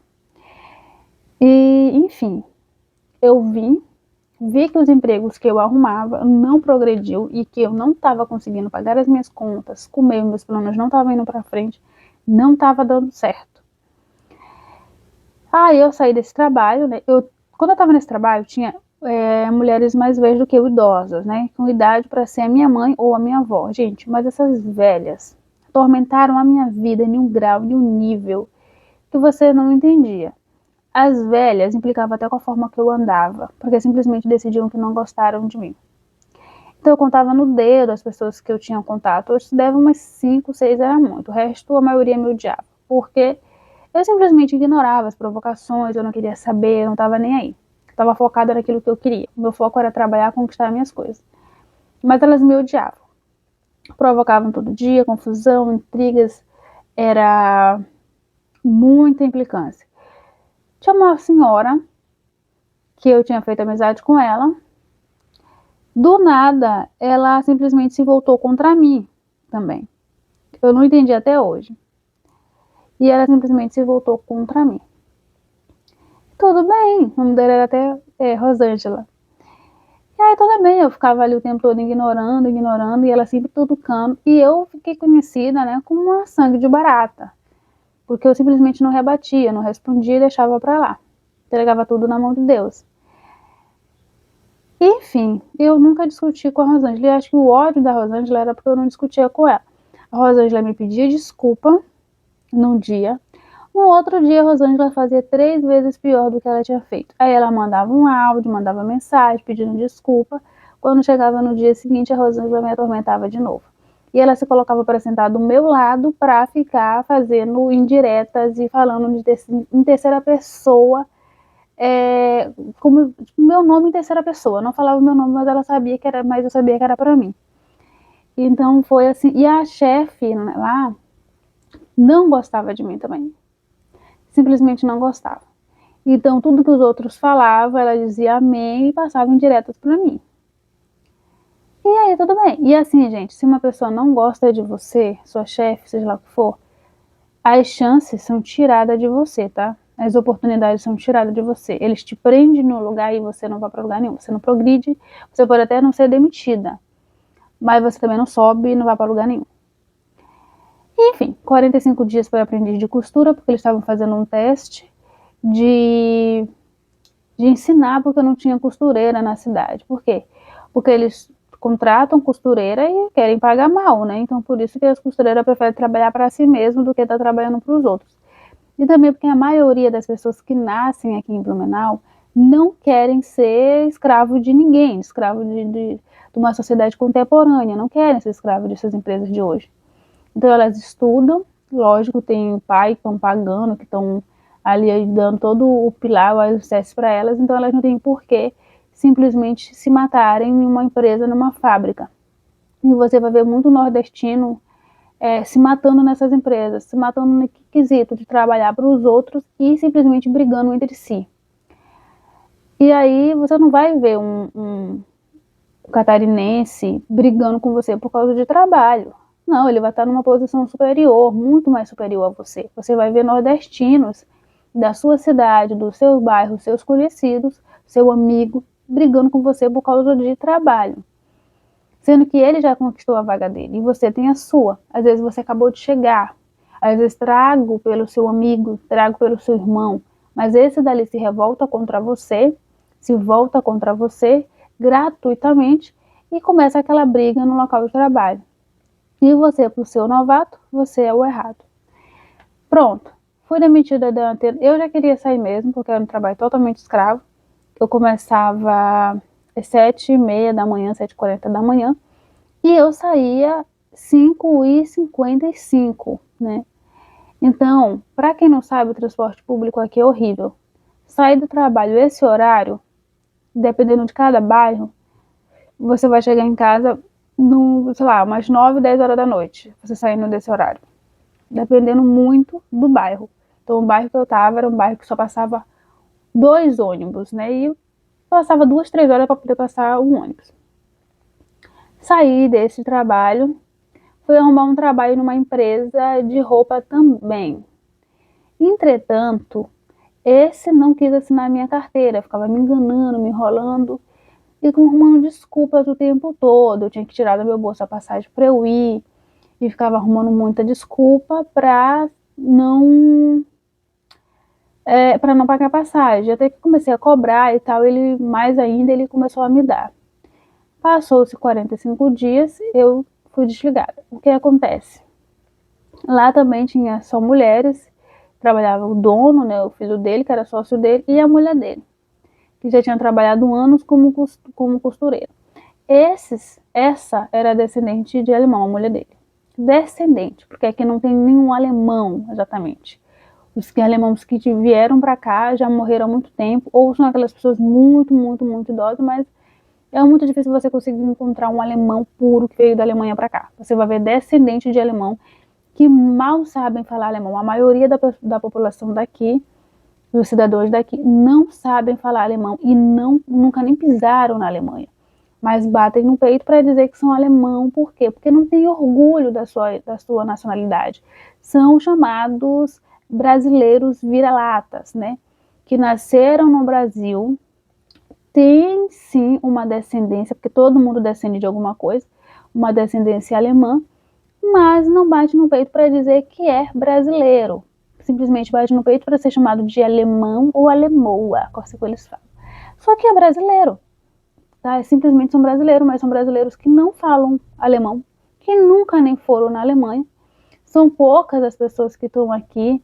E, enfim, eu vi que os empregos que eu arrumava não progrediu e que eu não estava conseguindo pagar as minhas contas, comer, meus planos não estavam indo para frente, não estava dando certo. Aí eu saí desse trabalho, né? Quando eu estava nesse trabalho, tinha mulheres mais velhas do que eu, idosas, né? Com idade para ser a minha mãe ou a minha avó. Gente, mas essas velhas atormentaram a minha vida em um grau, em um nível que você não entendia. As velhas implicavam até com a forma que eu andava, porque simplesmente decidiam que não gostaram de mim. Então eu contava no dedo as pessoas que eu tinha contato. Hoje se deve umas 5, 6 era muito. O resto, a maioria me odiava. Porque eu simplesmente ignorava as provocações, eu não queria saber, eu não estava nem aí. Estava focada naquilo que eu queria. O meu foco era trabalhar, conquistar minhas coisas. Mas elas me odiavam. Provocavam todo dia, confusão, intrigas. Era muita implicância. Tinha uma senhora que eu tinha feito amizade com ela. Do nada, ela simplesmente se voltou contra mim também. Eu não entendi até hoje. E ela simplesmente se voltou contra mim. Tudo bem, o nome dela era até Rosângela. E aí tudo bem, eu ficava ali o tempo todo ignorando, e ela sempre tutucando. E eu fiquei conhecida, né, como uma sangue de barata. Porque eu simplesmente não rebatia, não respondia e deixava pra lá. Entregava tudo na mão de Deus. Enfim, eu nunca discuti com a Rosângela, e acho que o ódio da Rosângela era porque eu não discutia com ela. A Rosângela me pedia desculpa num dia, no outro dia a Rosângela fazia 3 vezes pior do que ela tinha feito. Aí ela mandava um áudio, mandava mensagem pedindo desculpa. Quando chegava no dia seguinte, a Rosângela me atormentava de novo. E ela se colocava para sentar do meu lado para ficar fazendo indiretas e falando em terceira pessoa, como meu nome em terceira pessoa. Eu não falava o meu nome, mas ela sabia que era, mas eu sabia que era para mim. Então foi assim. E a chefe lá não gostava de mim também. Simplesmente não gostava. Então, tudo que os outros falavam, ela dizia amém e passava indiretas para mim. E aí, tudo bem. E assim, gente, se uma pessoa não gosta de você, sua chefe, seja lá o que for, as chances são tiradas de você, tá? As oportunidades são tiradas de você. Eles te prendem no lugar e você não vai para lugar nenhum. Você não progride, você pode até não ser demitida, mas você também não sobe e não vai para lugar nenhum. Enfim, 45 dias para aprendiz de costura, porque eles estavam fazendo um teste de ensinar, porque não tinha costureira na cidade. Por quê? Porque eles contratam costureira e querem pagar mal, né? Então, por isso que as costureiras preferem trabalhar para si mesmo do que estar trabalhando para os outros. E também porque a maioria das pessoas que nascem aqui em Blumenau não querem ser escravo de ninguém, escravo de uma sociedade contemporânea, não querem ser escravo dessas empresas de hoje. Então, elas estudam, lógico, tem pai que estão pagando, que estão ali dando todo o pilar, o alicerce para elas, então elas não têm porquê simplesmente se matarem em uma empresa, numa fábrica. E você vai ver muito nordestino se matando nessas empresas, se matando no quesito de trabalhar para os outros e simplesmente brigando entre si. E aí você não vai ver um catarinense brigando com você por causa de trabalho. Não, ele vai estar numa posição superior, muito mais superior a você. Você vai ver nordestinos da sua cidade, do seu bairro, seus conhecidos, seu amigo, brigando com você por causa de trabalho. Sendo que ele já conquistou a vaga dele e você tem a sua. Às vezes você acabou de chegar, às vezes trago pelo seu amigo, trago pelo seu irmão, mas esse dali se revolta contra você, se volta contra você gratuitamente e começa aquela briga no local de trabalho. E você, por ser o novato, você é o errado. Pronto, fui demitida da Antena. Eu já queria sair mesmo, porque era um trabalho totalmente escravo. Eu começava às 7h30 da manhã, 7h40 da manhã, e eu saía 5h55, né? Então, para quem não sabe, o transporte público aqui é horrível. Sair do trabalho esse horário, dependendo de cada bairro, você vai chegar em casa no, sei lá, umas 9, 10 horas da noite, você saindo desse horário. Dependendo muito do bairro. Então, o bairro que eu tava era um bairro que só passava 2 ônibus, né? E eu passava 2, 3 horas para poder passar um ônibus. Saí desse trabalho, fui arrumar um trabalho numa empresa de roupa também. Entretanto, esse não quis assinar minha carteira, ficava me enganando, me enrolando e arrumando desculpas o tempo todo. Eu tinha que tirar do meu bolso a passagem para eu ir e ficava arrumando muita desculpa para não pagar passagem. Até que comecei a cobrar e tal, ele mais ainda ele começou a me dar. Passou-se 45 dias, eu fui desligada. O que acontece? Lá também tinha só mulheres, trabalhava o dono, né, o filho dele, que era sócio dele, e a mulher dele, que já tinha trabalhado anos como costureira. Essa era descendente de alemão, a mulher dele. Descendente, porque aqui não tem nenhum alemão, exatamente. Os alemãos que vieram para cá já morreram há muito tempo, ou são aquelas pessoas muito, muito, muito idosas, mas é muito difícil você conseguir encontrar um alemão puro que veio da Alemanha para cá. Você vai ver descendente de alemão que mal sabem falar alemão. A maioria da população daqui, dos cidadãos daqui, não sabem falar alemão e nunca nem pisaram na Alemanha. Mas batem no peito para dizer que são alemão. Por quê? Porque não tem orgulho da sua nacionalidade. São chamados brasileiros vira-latas, né? Que nasceram no Brasil, tem sim uma descendência, porque todo mundo descende de alguma coisa, uma descendência alemã, mas não bate no peito para dizer que é brasileiro. Simplesmente bate no peito para ser chamado de alemão ou alemoa, assim que eles falam. Só que é brasileiro, tá? Simplesmente são brasileiros, mas são brasileiros que não falam alemão, que nunca nem foram na Alemanha. São poucas as pessoas que estão aqui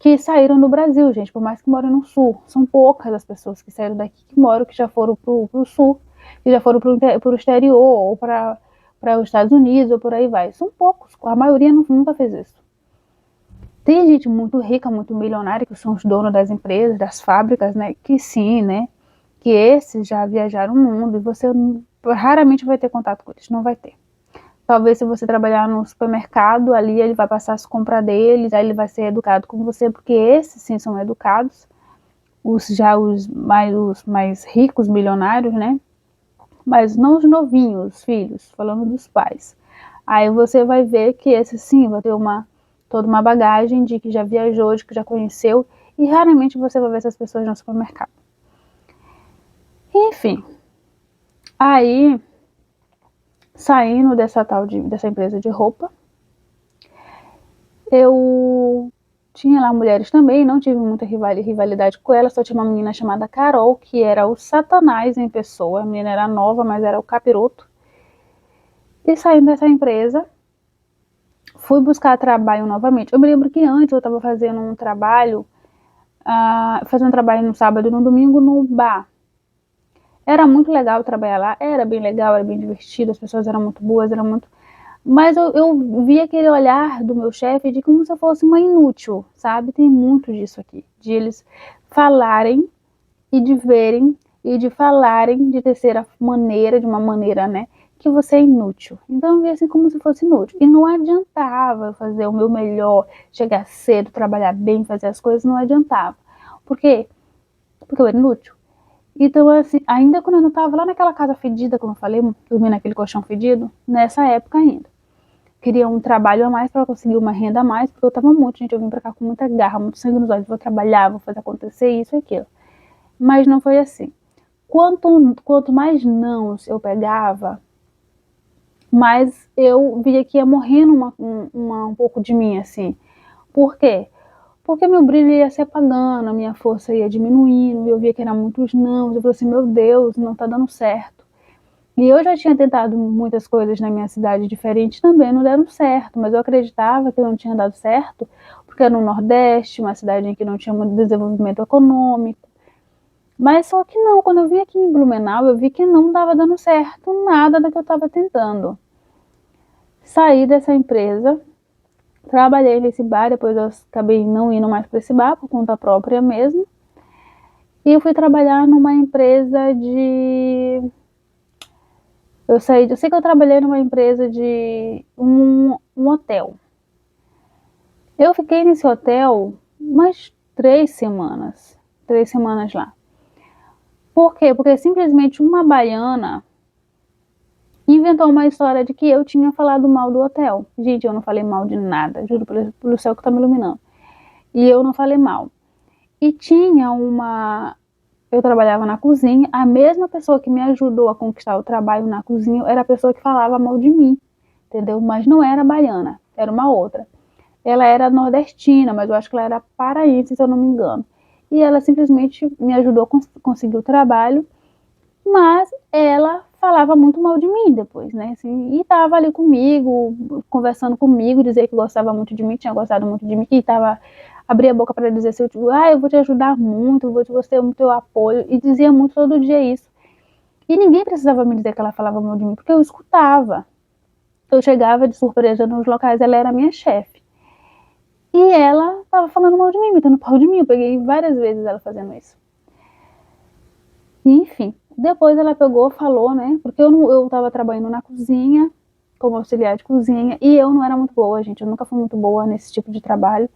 que saíram do Brasil, gente, por mais que morem no sul. São poucas as pessoas que saíram daqui, que moram, que já foram pro sul, que já foram pro exterior, ou para os Estados Unidos, ou por aí vai. São poucos, a maioria nunca fez isso. Tem gente muito rica, muito milionária, que são os donos das empresas, das fábricas, né, que sim, né, que esses já viajaram o mundo, e você raramente vai ter contato com eles, não vai ter. Talvez se você trabalhar no supermercado, ali ele vai passar as compras deles, aí ele vai ser educado com você, porque esses sim são educados, os mais ricos, milionários, né? Mas não os novinhos, os filhos, falando dos pais. Aí você vai ver que esse sim vai ter toda uma bagagem de que já viajou, de que já conheceu, e raramente você vai ver essas pessoas no supermercado. Enfim, aí saindo dessa empresa de roupa, eu tinha lá mulheres também, não tive muita rivalidade com elas, só tinha uma menina chamada Carol, que era o Satanás em pessoa. A menina era nova, mas era o capiroto. E saindo dessa empresa, fui buscar trabalho novamente. Eu me lembro que antes eu estava fazendo um trabalho no sábado e no domingo no bar. Era muito legal trabalhar lá, era bem legal, era bem divertido, as pessoas eram muito boas, mas eu vi aquele olhar do meu chefe de como se eu fosse uma inútil, sabe? Tem muito disso aqui, de eles falarem e de verem e de falarem de terceira maneira, de uma maneira, né, que você é inútil. Então eu vi assim como se fosse inútil. E não adiantava eu fazer o meu melhor, chegar cedo, trabalhar bem, fazer as coisas, não adiantava. Por quê? Porque eu era inútil. Então, assim, ainda quando eu não estava lá naquela casa fedida, como eu falei, dormindo naquele colchão fedido, nessa época ainda. Queria um trabalho a mais para conseguir uma renda a mais, porque eu estava muito, gente, eu vim para cá com muita garra, muito sangue nos olhos, vou trabalhar, vou fazer acontecer isso e aquilo. Mas não foi assim. Quanto mais nãos eu pegava, mais eu via que ia morrendo um pouco de mim, assim. Por quê? Porque meu brilho ia se apagando, a minha força ia diminuindo, eu via que era muitos não, eu falei assim, meu Deus, não tá dando certo. E eu já tinha tentado muitas coisas na minha cidade diferentes, também não deram certo, mas eu acreditava que não tinha dado certo, porque era no Nordeste, uma cidade em que não tinha muito desenvolvimento econômico. Mas só que não, quando eu vim aqui em Blumenau, eu vi que não estava dando certo nada do que eu estava tentando. Saí dessa empresa, trabalhei nesse bar, depois eu acabei não indo mais para esse bar, por conta própria mesmo. E eu fui trabalhar numa empresa de... Eu sei que eu trabalhei numa empresa de um hotel. Eu fiquei nesse hotel umas 3 semanas. 3 semanas lá. Por quê? Porque simplesmente uma baiana inventou uma história de que eu tinha falado mal do hotel. Gente, eu não falei mal de nada, juro pelo céu que tá me iluminando. E eu não falei mal. E tinha eu trabalhava na cozinha, a mesma pessoa que me ajudou a conquistar o trabalho na cozinha era a pessoa que falava mal de mim, entendeu? Mas não era baiana, era uma outra. Ela era nordestina, mas eu acho que ela era paraense, se eu não me engano. E ela simplesmente me ajudou a conseguir o trabalho, mas ela falava muito mal de mim depois, né? Assim, e tava ali comigo, conversando comigo, dizer que gostava muito de mim, tinha gostado muito de mim, que abria a boca para dizer assim, eu vou te ajudar muito, vou ter o teu apoio, e dizia muito todo dia isso. E ninguém precisava me dizer que ela falava mal de mim, porque eu escutava. Eu chegava de surpresa nos locais, ela era minha chefe. E ela tava falando mal de mim, metendo pau de mim, eu peguei várias vezes ela fazendo isso. Enfim, depois ela pegou, falou, né? Porque eu tava trabalhando na cozinha, como auxiliar de cozinha, e eu não era muito boa, gente. Eu nunca fui muito boa nesse tipo de trabalho.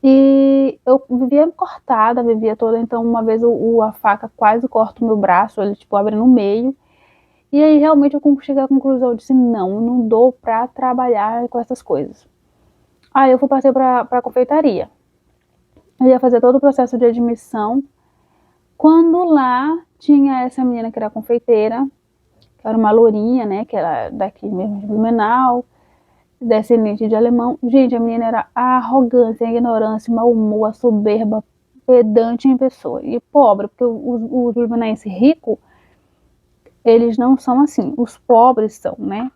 E eu vivia cortada, vivia toda. Então, uma vez a faca quase corta o meu braço, ele tipo abre no meio. E aí, realmente, eu cheguei à conclusão, eu disse: não, eu não dou pra trabalhar com essas coisas. Aí eu passei pra confeitaria. Eu ia fazer todo o processo de admissão. Quando lá tinha essa menina que era confeiteira, que era uma lourinha, né, que era daqui mesmo de Blumenau, descendente de alemão. Gente, a menina era a arrogância, a ignorância, o mau humor, a soberba, pedante em pessoa. E pobre, porque os blumenauenses ricos, eles não são assim. Os pobres são, né?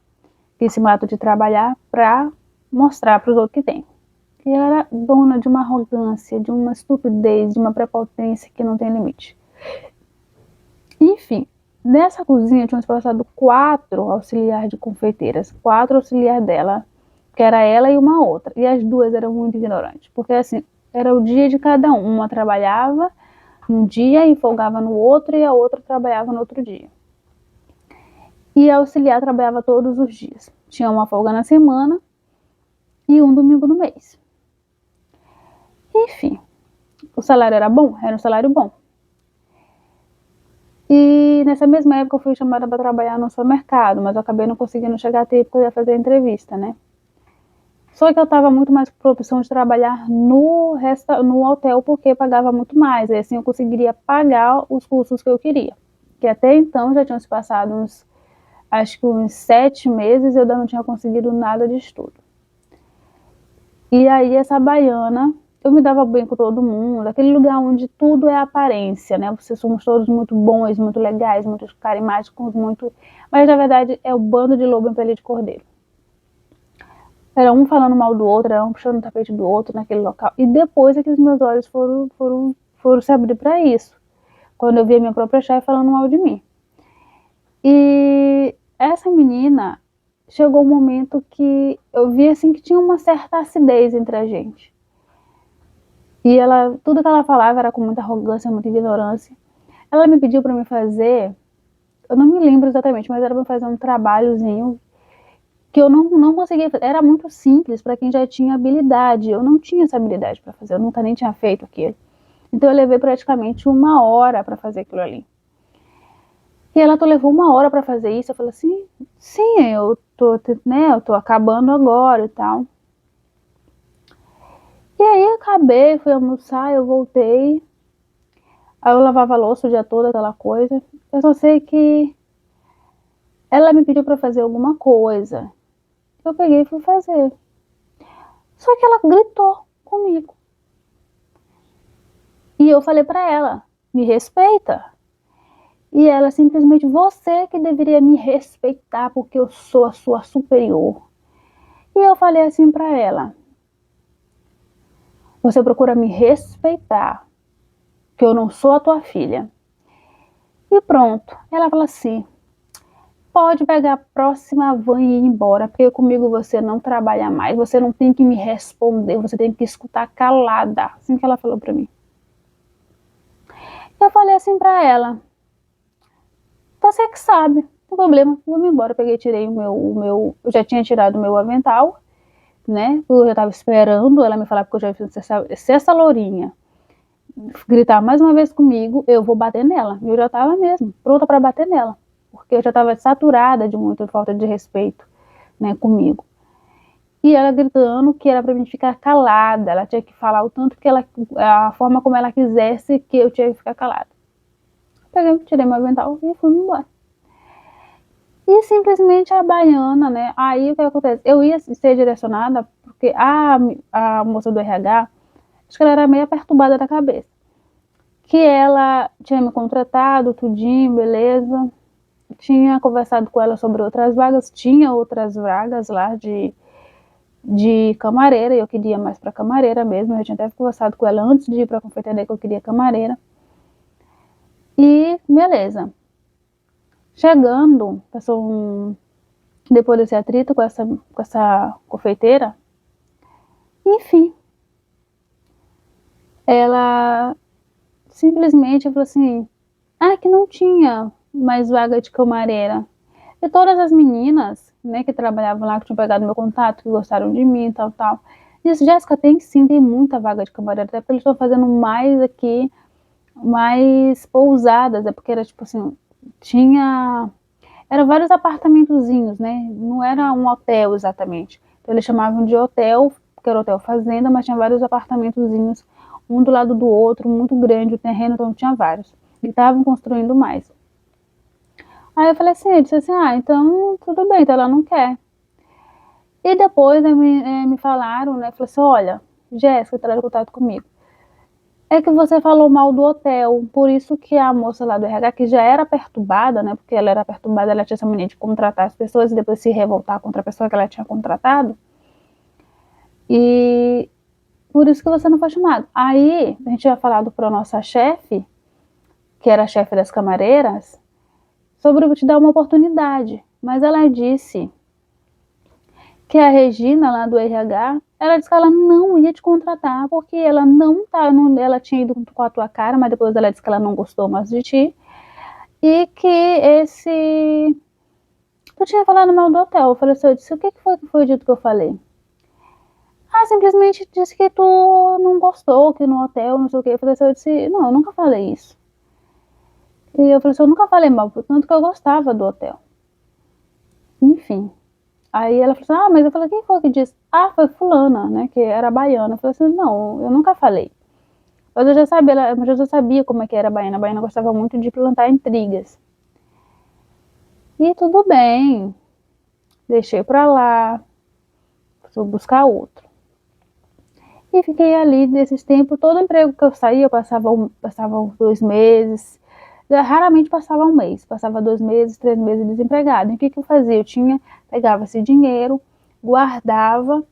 Que se matam de trabalhar para mostrar para os outros que tem. E ela era dona de uma arrogância, de uma estupidez, de uma prepotência que não tem limite. Enfim, nessa cozinha tínhamos passado 4 auxiliares de confeiteiras, 4 auxiliares dela, que era ela e uma outra. E as duas eram muito ignorantes, porque assim, era o dia de cada um. Uma trabalhava um dia e folgava no outro, e a outra trabalhava no outro dia. E a auxiliar trabalhava todos os dias. Tinha uma folga na semana e um domingo no mês. Enfim, o salário era bom? Era um salário bom. E nessa mesma época eu fui chamada para trabalhar no supermercado, mas eu acabei não conseguindo chegar a tempo porque eu ia fazer a entrevista, né? Só que eu estava muito mais com a opção de trabalhar no hotel porque pagava muito mais. E assim eu conseguiria pagar os cursos que eu queria. Que até então já tinham se passado acho que uns 7 meses e eu ainda não tinha conseguido nada de estudo. E aí essa baiana, eu me dava bem com todo mundo, aquele lugar onde tudo é aparência, né? Vocês somos todos muito bons, muito legais, muito carismáticos, muito... Mas na verdade é o bando de lobo em pele de cordeiro. Era um falando mal do outro, era um puxando o tapete do outro naquele local. E depois é que os meus olhos foram se abrir para isso. Quando eu vi a minha própria chefe falando mal de mim. E essa menina, chegou um momento que eu vi assim que tinha uma certa acidez entre a gente. E ela, tudo que ela falava era com muita arrogância, muita ignorância. Ela me pediu para me fazer, eu não me lembro exatamente, mas era para fazer um trabalhozinho que eu não conseguia fazer. Era muito simples para quem já tinha habilidade. Eu não tinha essa habilidade para fazer, eu nunca nem tinha feito aquilo. Então eu levei praticamente 1 hora para fazer aquilo ali. E ela levou 1 hora para fazer isso. Eu falei assim, sim, eu tô acabando agora e tal. E aí acabei, fui almoçar, eu voltei. Aí eu lavava a louça o dia todo, aquela coisa. Eu só sei que ela me pediu para fazer alguma coisa. Eu peguei e fui fazer. Só que ela gritou comigo. E eu falei para ela, me respeita. E ela simplesmente, você que deveria me respeitar porque eu sou a sua superior. E eu falei assim para ela, você procura me respeitar, que eu não sou a tua filha. E pronto. Ela falou assim, pode pegar a próxima van e ir embora, porque comigo você não trabalha mais, você não tem que me responder, você tem que escutar calada. Assim que ela falou para mim. Eu falei assim para ela, você que sabe, não tem problema, vamos embora. Eu peguei, tirei eu já tinha tirado o meu avental, né? Eu já estava esperando ela me falar, porque eu já fiz se essa lourinha gritar mais uma vez comigo, eu vou bater nela. Eu já estava mesmo pronta para bater nela, porque eu já estava saturada de muita falta de respeito, né, comigo. E ela gritando que era para mim ficar calada, ela tinha que falar o tanto que ela, a forma como ela quisesse que eu tinha que ficar calada. Peguei, tirei meu avental e fui embora. E simplesmente a baiana, né? Aí o que acontece? Eu ia ser direcionada porque a moça do RH, acho que ela era meio perturbada da cabeça. Que ela tinha me contratado, tudinho, beleza. Tinha conversado com ela sobre outras vagas, tinha outras vagas lá de camareira, e eu queria mais para camareira mesmo. Eu tinha até conversado com ela antes de ir para a confeitaria que eu queria camareira. E beleza. Chegando, passou depois desse atrito com essa confeiteira, enfim, ela simplesmente falou assim, que não tinha mais vaga de camareira. E todas as meninas, né, que trabalhavam lá, que tinham pegado meu contato, que gostaram de mim, tal, disse, Jéssica, tem sim, tem muita vaga de camareira, até porque eles estão fazendo mais aqui, mais pousadas, porque era tipo assim, eram vários apartamentozinhos, né, não era um hotel exatamente. Então eles chamavam de hotel, porque era hotel fazenda, mas tinha vários apartamentozinhos, um do lado do outro, muito grande o terreno, então tinha vários. E estavam construindo mais. Aí eu falei assim, eu disse assim, então tudo bem, então ela não quer. E depois me falaram, né, falou assim, olha, Jéssica, entraram em contato comigo. É que você falou mal do hotel, por isso que a moça lá do RH, que já era perturbada, né, porque ela era perturbada, ela tinha essa mania de contratar as pessoas e depois se revoltar contra a pessoa que ela tinha contratado, e por isso que você não foi chamado. Aí, a gente tinha falado para a nossa chefe, que era a chefe das camareiras, sobre te dar uma oportunidade, mas ela disse que a Regina lá do RH, ela disse que ela não ia te contratar, porque ela ela tinha ido com a tua cara, mas depois ela disse que ela não gostou mais de ti, e que tu tinha falado mal do hotel. Eu falei assim, eu disse, o que foi dito que eu falei? Ah, simplesmente disse que tu não gostou, que no hotel, não sei o que. Eu falei assim, eu disse, não, eu nunca falei isso. E eu falei assim, eu nunca falei mal, tanto que eu gostava do hotel. Enfim. Aí ela falou assim, ah, mas eu falei, quem foi que disse? Ah, foi fulana, né, que era baiana. Eu falei assim, não, eu nunca falei. Mas eu já sabia como é que era a baiana. A baiana gostava muito de plantar intrigas. E tudo bem, deixei pra lá, fui buscar outro. E fiquei ali nesses tempos, todo emprego que eu saía, eu passava 2 meses, raramente passava um mês, passava 2 meses, 3 meses desempregado. E o que eu fazia? Pegava esse dinheiro, guardava,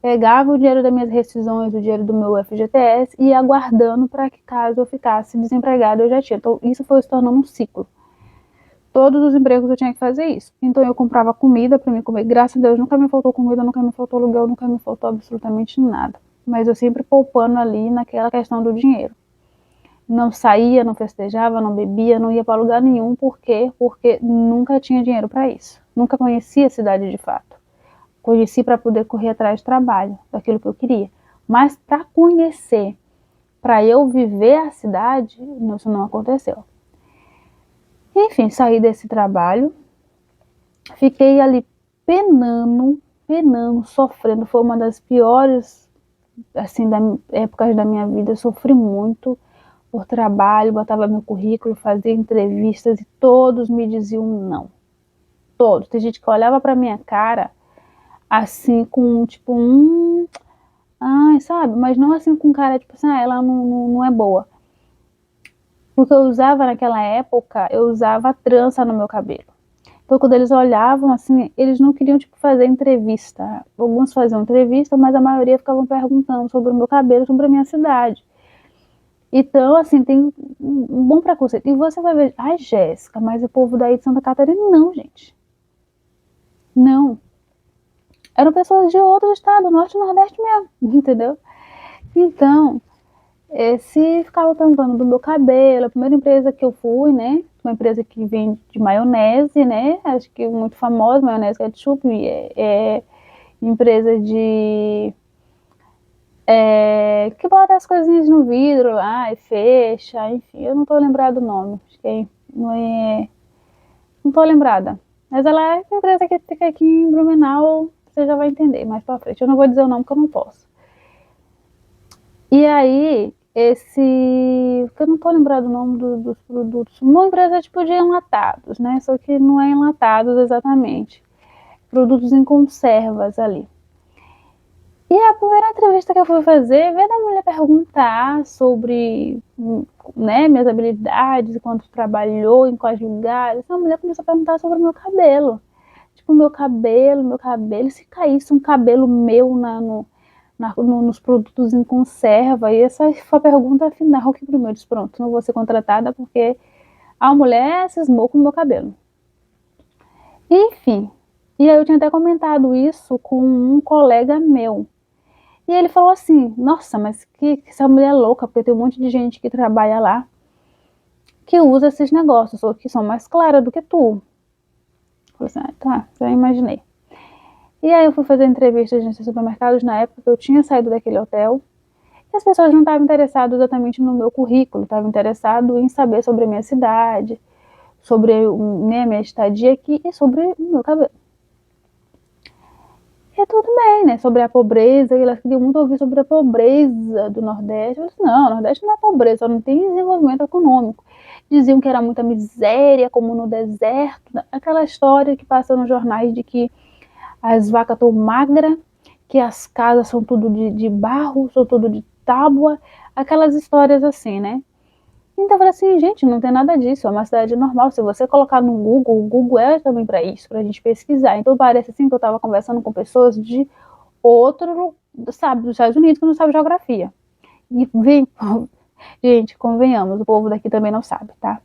pegava o dinheiro das minhas rescisões, o dinheiro do meu FGTS e ia guardando para que caso eu ficasse desempregado eu já tinha. Então isso foi se tornando um ciclo. Todos os empregos eu tinha que fazer isso. Então eu comprava comida para mim comer. Graças a Deus nunca me faltou comida, nunca me faltou aluguel, nunca me faltou absolutamente nada. Mas eu sempre poupando ali naquela questão do dinheiro. Não saía, não festejava, não bebia, não ia para lugar nenhum. Por quê? Porque nunca tinha dinheiro para isso. Nunca conhecia a cidade de fato. Conheci para poder correr atrás de trabalho, daquilo que eu queria. Mas para conhecer, para eu viver a cidade, isso não aconteceu. Enfim, saí desse trabalho, fiquei ali penando, sofrendo. Foi uma das piores assim, épocas da minha vida. Eu sofri muito por trabalho, botava meu currículo, fazia entrevistas e todos me diziam não. Todos. Tem gente que olhava para minha cara assim, com tipo ai, sabe? Mas não assim com cara tipo assim, ela não é boa. Porque eu usava naquela época, eu usava trança no meu cabelo. Então, quando eles olhavam, assim, eles não queriam, tipo, fazer entrevista. Alguns faziam entrevista, mas a maioria ficavam perguntando sobre o meu cabelo, sobre a minha cidade. Então, assim, tem um bom preconceito. E você vai ver, ai, Jéssica, mas o povo daí de Santa Catarina, não, gente. Não. Eram pessoas de outro estado, norte e nordeste mesmo, entendeu? Então, se ficava perguntando do meu cabelo, a primeira empresa que eu fui, né? Uma empresa que vende de maionese, né? Acho que muito famosa, maionese ketchup, empresa que bota as coisinhas no vidro lá e fecha, enfim, eu não tô lembrada do nome, acho que não tô lembrada. Mas ela é uma empresa que fica aqui em Blumenau, você já vai entender mais pra frente. Eu não vou dizer o nome porque eu não posso. E aí, que eu não tô lembrando o nome dos produtos, uma empresa tipo de enlatados, né? Só que não é enlatados exatamente. Produtos em conservas ali. E a primeira entrevista que eu fui fazer, veio da mulher perguntar sobre, né, minhas habilidades, quanto trabalhou, em quais lugares. A mulher começou a perguntar sobre o meu cabelo. Tipo, meu cabelo, se caísse um cabelo meu nos produtos em conserva. E essa foi a pergunta final que primeiro disse, pronto, não vou ser contratada porque a mulher cismou com o meu cabelo. Enfim, e aí eu tinha até comentado isso com um colega meu. E ele falou assim, nossa, mas que essa mulher é louca, porque tem um monte de gente que trabalha lá que usa esses negócios, ou que são mais claras do que tu. Eu falei assim, tá, já imaginei. E aí eu fui fazer entrevistas nesses supermercados na época que eu tinha saído daquele hotel. E as pessoas não estavam interessadas exatamente no meu currículo, estavam interessadas em saber sobre a minha cidade, sobre, né, a minha estadia aqui e sobre o meu cabelo. E tudo bem, né? Sobre a pobreza, elas queriam muito ouvir sobre a pobreza do Nordeste. Eu disse, não, o Nordeste não é pobreza, só não tem desenvolvimento econômico. Diziam que era muita miséria, como no deserto. Aquela história que passa nos jornais de que as vacas estão magras, que as casas são tudo de barro, são tudo de tábua, aquelas histórias assim, né? Então eu falei assim, gente, não tem nada disso, é uma cidade normal. Se você colocar no Google, o Google é também para isso, pra gente pesquisar. Então parece assim que eu tava conversando com pessoas de outro, sabe, dos Estados Unidos que não sabe geografia. E vem, gente, convenhamos, o povo daqui também não sabe, tá?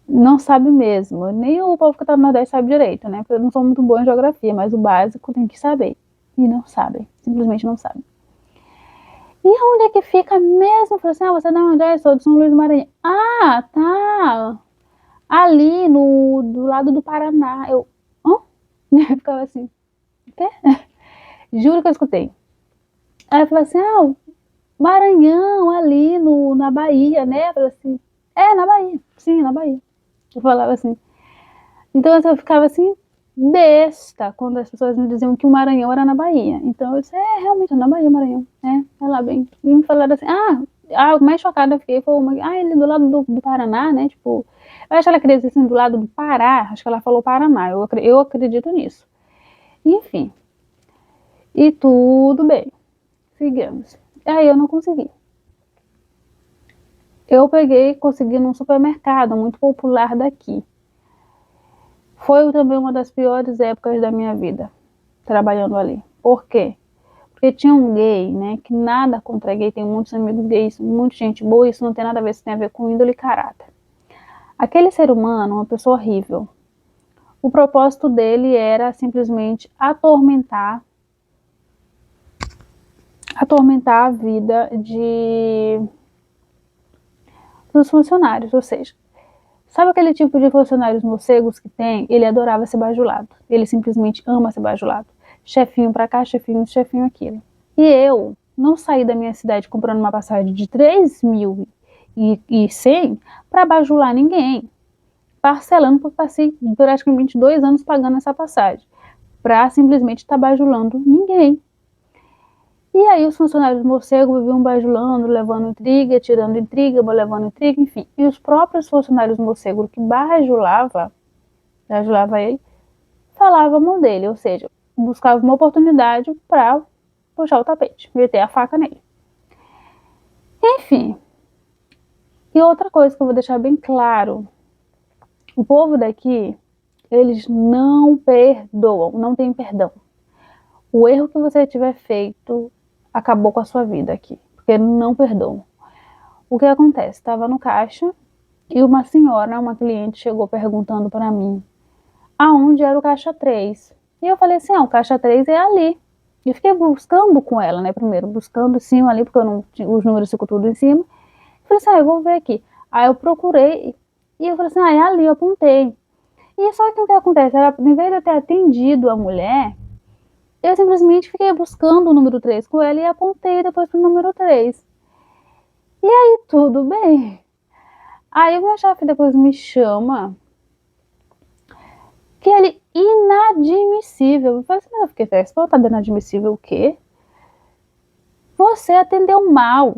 Não sabe mesmo. Nem o povo que tá no Nordeste sabe direito, né? Porque eu não sou muito boa em geografia, mas o básico tem que saber. E não sabem, simplesmente não sabem. E onde é que fica mesmo? Eu falei assim, você é de onde é? Eu sou de São Luís do Maranhão. Ah, tá. Ali do lado do Paraná. Eu, hã? Eu ficava assim, o quê? Juro que eu escutei. Aí eu falei assim, Maranhão, ali na Bahia, né? Eu falei assim, na Bahia. Sim, na Bahia. Eu falava assim. Então eu ficava assim, besta, quando as pessoas me diziam que o Maranhão era na Bahia. Então eu disse, realmente é na Bahia, Maranhão. É lá bem. E me falaram assim, o mais chocada eu fiquei foi ele é do lado do Paraná, né? Tipo, eu acho que ela queria dizer assim, do lado do Pará, acho que ela falou Paraná, eu acredito nisso. Enfim, e tudo bem, sigamos. Aí eu não consegui. Eu peguei e consegui num supermercado muito popular daqui. Foi também uma das piores épocas da minha vida, trabalhando ali. Por quê? Porque tinha um gay, né, que nada contra gay, tem muitos amigos gays, muita gente boa, isso não tem nada a ver, isso tem a ver com índole e caráter. Aquele ser humano, uma pessoa horrível, o propósito dele era simplesmente atormentar a vida dos funcionários, ou seja, sabe aquele tipo de funcionários morcegos que tem? Ele adorava ser bajulado, ele simplesmente ama ser bajulado. Chefinho pra cá, chefinho aquilo. E eu não saí da minha cidade comprando uma passagem de 3.100 para bajular ninguém, parcelando, porque passei praticamente 2 anos pagando essa passagem, para simplesmente estar bajulando ninguém. E aí os funcionários morcegos viviam bajulando, levando intriga, tirando intriga, levando intriga, enfim. E os próprios funcionários morcegos que bajulava ele, falavam mal dele, ou seja, buscava uma oportunidade para puxar o tapete, meter a faca nele. Enfim. E outra coisa que eu vou deixar bem claro, o povo daqui, eles não perdoam, não tem perdão. O erro que você tiver feito acabou com a sua vida aqui, porque não perdoam. O que acontece? Estava no caixa e uma senhora, uma cliente, chegou perguntando para mim aonde era o caixa 3. E eu falei assim, o caixa 3 é ali. E fiquei buscando com ela, né, primeiro, buscando em cima ali, porque eu não, os números ficam tudo em cima. Eu falei assim, eu vou ver aqui. Aí eu procurei e eu falei assim, é ali, eu apontei. E só que o que acontece? Ela, em vez de eu ter atendido a mulher, eu simplesmente fiquei buscando o número 3 com ela e apontei depois pro número 3. E aí, tudo bem. Aí o meu chefe depois me chama, que ele inadmissível. Eu falei assim, mas eu fiquei resposta, inadmissível o quê? Você atendeu mal.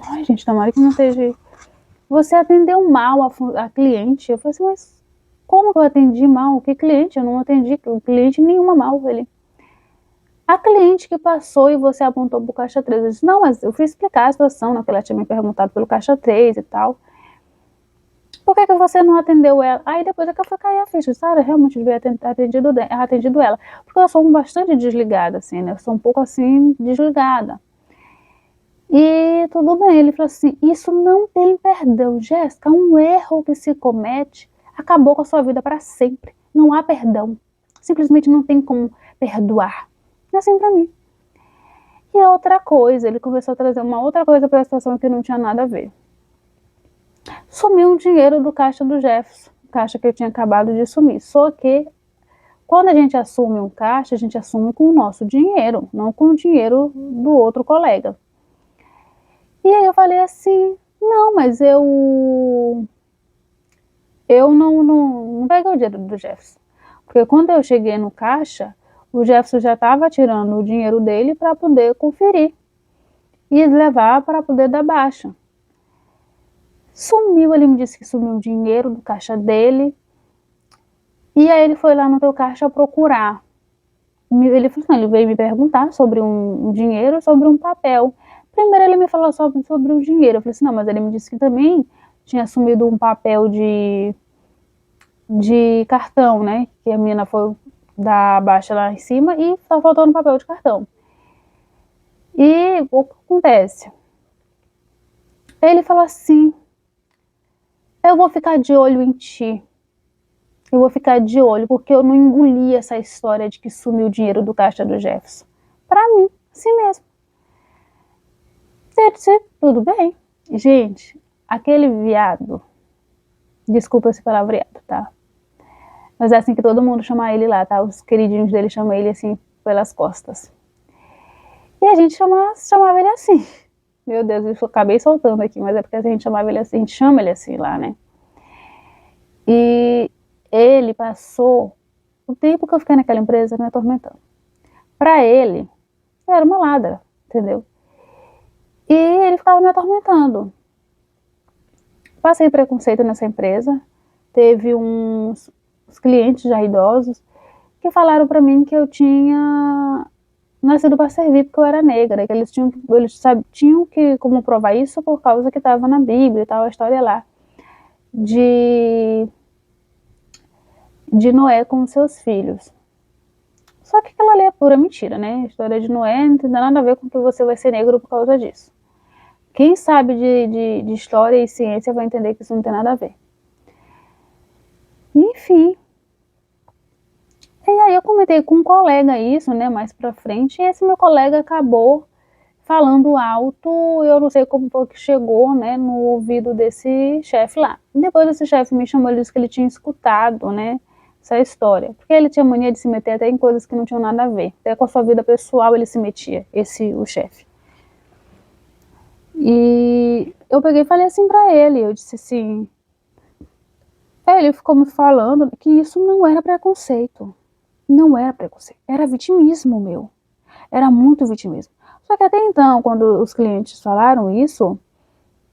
Ai, gente, tomara que não esteja. Você atendeu mal a cliente. Eu falei assim, mas como que eu atendi mal? Que cliente? Eu não atendi cliente nenhuma mal. Ele, a cliente que passou e você apontou pro caixa 3. Eu disse, não, mas eu fui explicar a situação, né, que ela tinha me perguntado pelo caixa 3 e tal. Por que você não atendeu ela? Aí depois é que eu fui cair a ficha. Sabe, realmente devia ter atendido ela. Porque eu sou bastante desligada, assim, né? Eu sou um pouco assim, desligada. E tudo bem, ele falou assim, isso não tem perdão, Jéssica, um erro que se comete acabou com a sua vida para sempre, não há perdão, simplesmente não tem como perdoar, é assim para mim. E outra coisa, ele começou a trazer uma outra coisa para a situação que não tinha nada a ver. Sumiu o dinheiro do caixa do Jefferson, caixa que eu tinha acabado de sumir, só que quando a gente assume um caixa, a gente assume com o nosso dinheiro, não com o dinheiro do outro colega. E aí eu falei assim, não, mas eu não peguei o dinheiro do Jefferson. Porque quando eu cheguei no caixa, o Jefferson já estava tirando o dinheiro dele para poder conferir e levar para poder dar baixa. Sumiu, ele me disse que sumiu o dinheiro do caixa dele. E aí ele foi lá no teu caixa procurar. Ele falou assim, ele veio me perguntar sobre um dinheiro, sobre um papel. Primeiro ele me falou sobre o dinheiro. Eu falei assim, não, mas ele me disse que também tinha assumido um papel de cartão, né? Que a menina foi dar baixa lá em cima e tá faltando papel de cartão. E o que acontece? Ele falou assim, eu vou ficar de olho em ti. Eu vou ficar de olho, porque eu não engoli essa história de que sumiu o dinheiro do caixa do Jefferson. Pra mim, assim mesmo. Eu disse, tudo bem. Gente, aquele viado, desculpa esse palavreado, tá? Mas é assim que todo mundo chama ele lá, tá? Os queridinhos dele chamam ele assim, pelas costas. E a gente chamava ele assim. Meu Deus, eu acabei soltando aqui, mas é porque a gente chamava ele assim, a gente chama ele assim lá, né? E ele passou o tempo que eu fiquei naquela empresa me atormentando. Pra ele, eu era uma ladra, entendeu? E ele ficava me atormentando. Passei preconceito nessa empresa, teve uns clientes já idosos que falaram pra mim que eu tinha nascido para servir porque eu era negra, que eles tinham que como provar isso por causa que estava na Bíblia e tal, a história lá de Noé com seus filhos. Só que aquela ali é pura mentira, né? A história de Noé não tem nada a ver com que você vai ser negro por causa disso. Quem sabe de história e ciência vai entender que isso não tem nada a ver. Enfim. E aí eu comentei com um colega isso, né, mais pra frente, e esse meu colega acabou falando alto, eu não sei como foi que chegou, né, no ouvido desse chefe lá. Depois esse chefe me chamou, ele disse que ele tinha escutado, né, essa história, porque ele tinha mania de se meter até em coisas que não tinham nada a ver, até com a sua vida pessoal ele se metia, o chefe. E eu peguei e falei assim pra ele, eu disse assim, ele ficou me falando que isso não era preconceito, não era preconceito, era vitimismo meu, era muito vitimismo. Só que até então, quando os clientes falaram isso,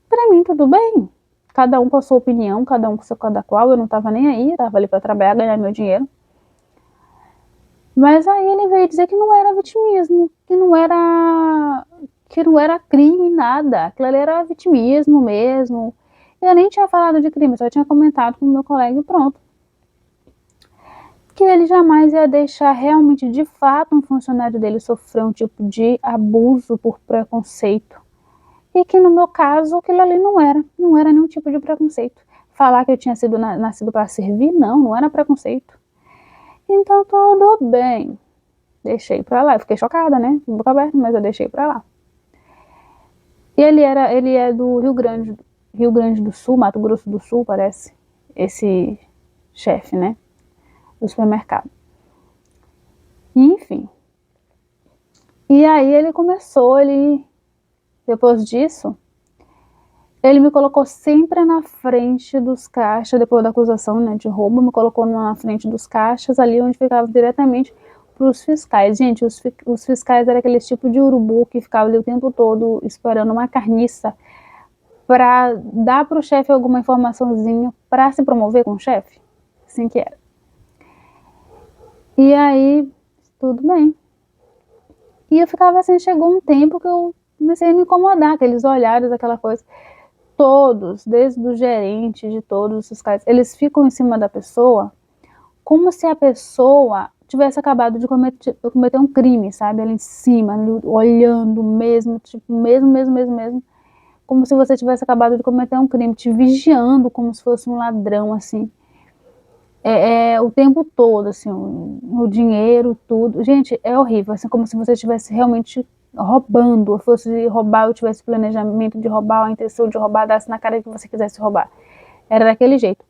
pra mim tudo bem. Cada um com a sua opinião, cada um com seu cada qual, eu não tava nem aí, tava ali pra trabalhar, ganhar meu dinheiro. Mas aí ele veio dizer que não era vitimismo, que não era crime, nada. Aquilo ali era vitimismo mesmo. Eu nem tinha falado de crime, só tinha comentado com o meu colega e pronto. Que ele jamais ia deixar realmente, de fato, um funcionário dele sofrer um tipo de abuso por preconceito. E que no meu caso, aquilo ali não era nenhum tipo de preconceito. Falar que eu tinha sido nascido para servir, não era preconceito. Então tudo bem, deixei pra lá, eu fiquei chocada, né, de boca aberta, mas eu deixei pra lá. E ele é do Rio Grande do Sul, Mato Grosso do Sul, parece, esse chefe, né, do supermercado. Enfim. E aí depois disso, ele me colocou sempre na frente dos caixas, depois da acusação, né, de roubo, me colocou na frente dos caixas, ali onde ficava diretamente para os fiscais. Gente, os fiscais eram aquele tipo de urubu que ficava ali o tempo todo esperando uma carniça para dar para o chefe alguma informaçãozinha para se promover com o chefe. Assim que era. E aí, tudo bem. E eu ficava assim, chegou um tempo que eu comecei a me incomodar, aqueles olhares, aquela coisa. Todos, desde o gerente, de todos os fiscais, eles ficam em cima da pessoa como se a pessoa tivesse acabado de cometer um crime, sabe? Ali em cima, ali, olhando mesmo, tipo, mesmo, como se você tivesse acabado de cometer um crime, te vigiando como se fosse um ladrão, assim. O tempo todo, assim, o dinheiro, tudo. Gente, é horrível, assim, como se você estivesse realmente roubando, ou fosse roubar, ou tivesse planejamento de roubar, ou a intenção de roubar, desse na cara que você quisesse roubar. Era daquele jeito.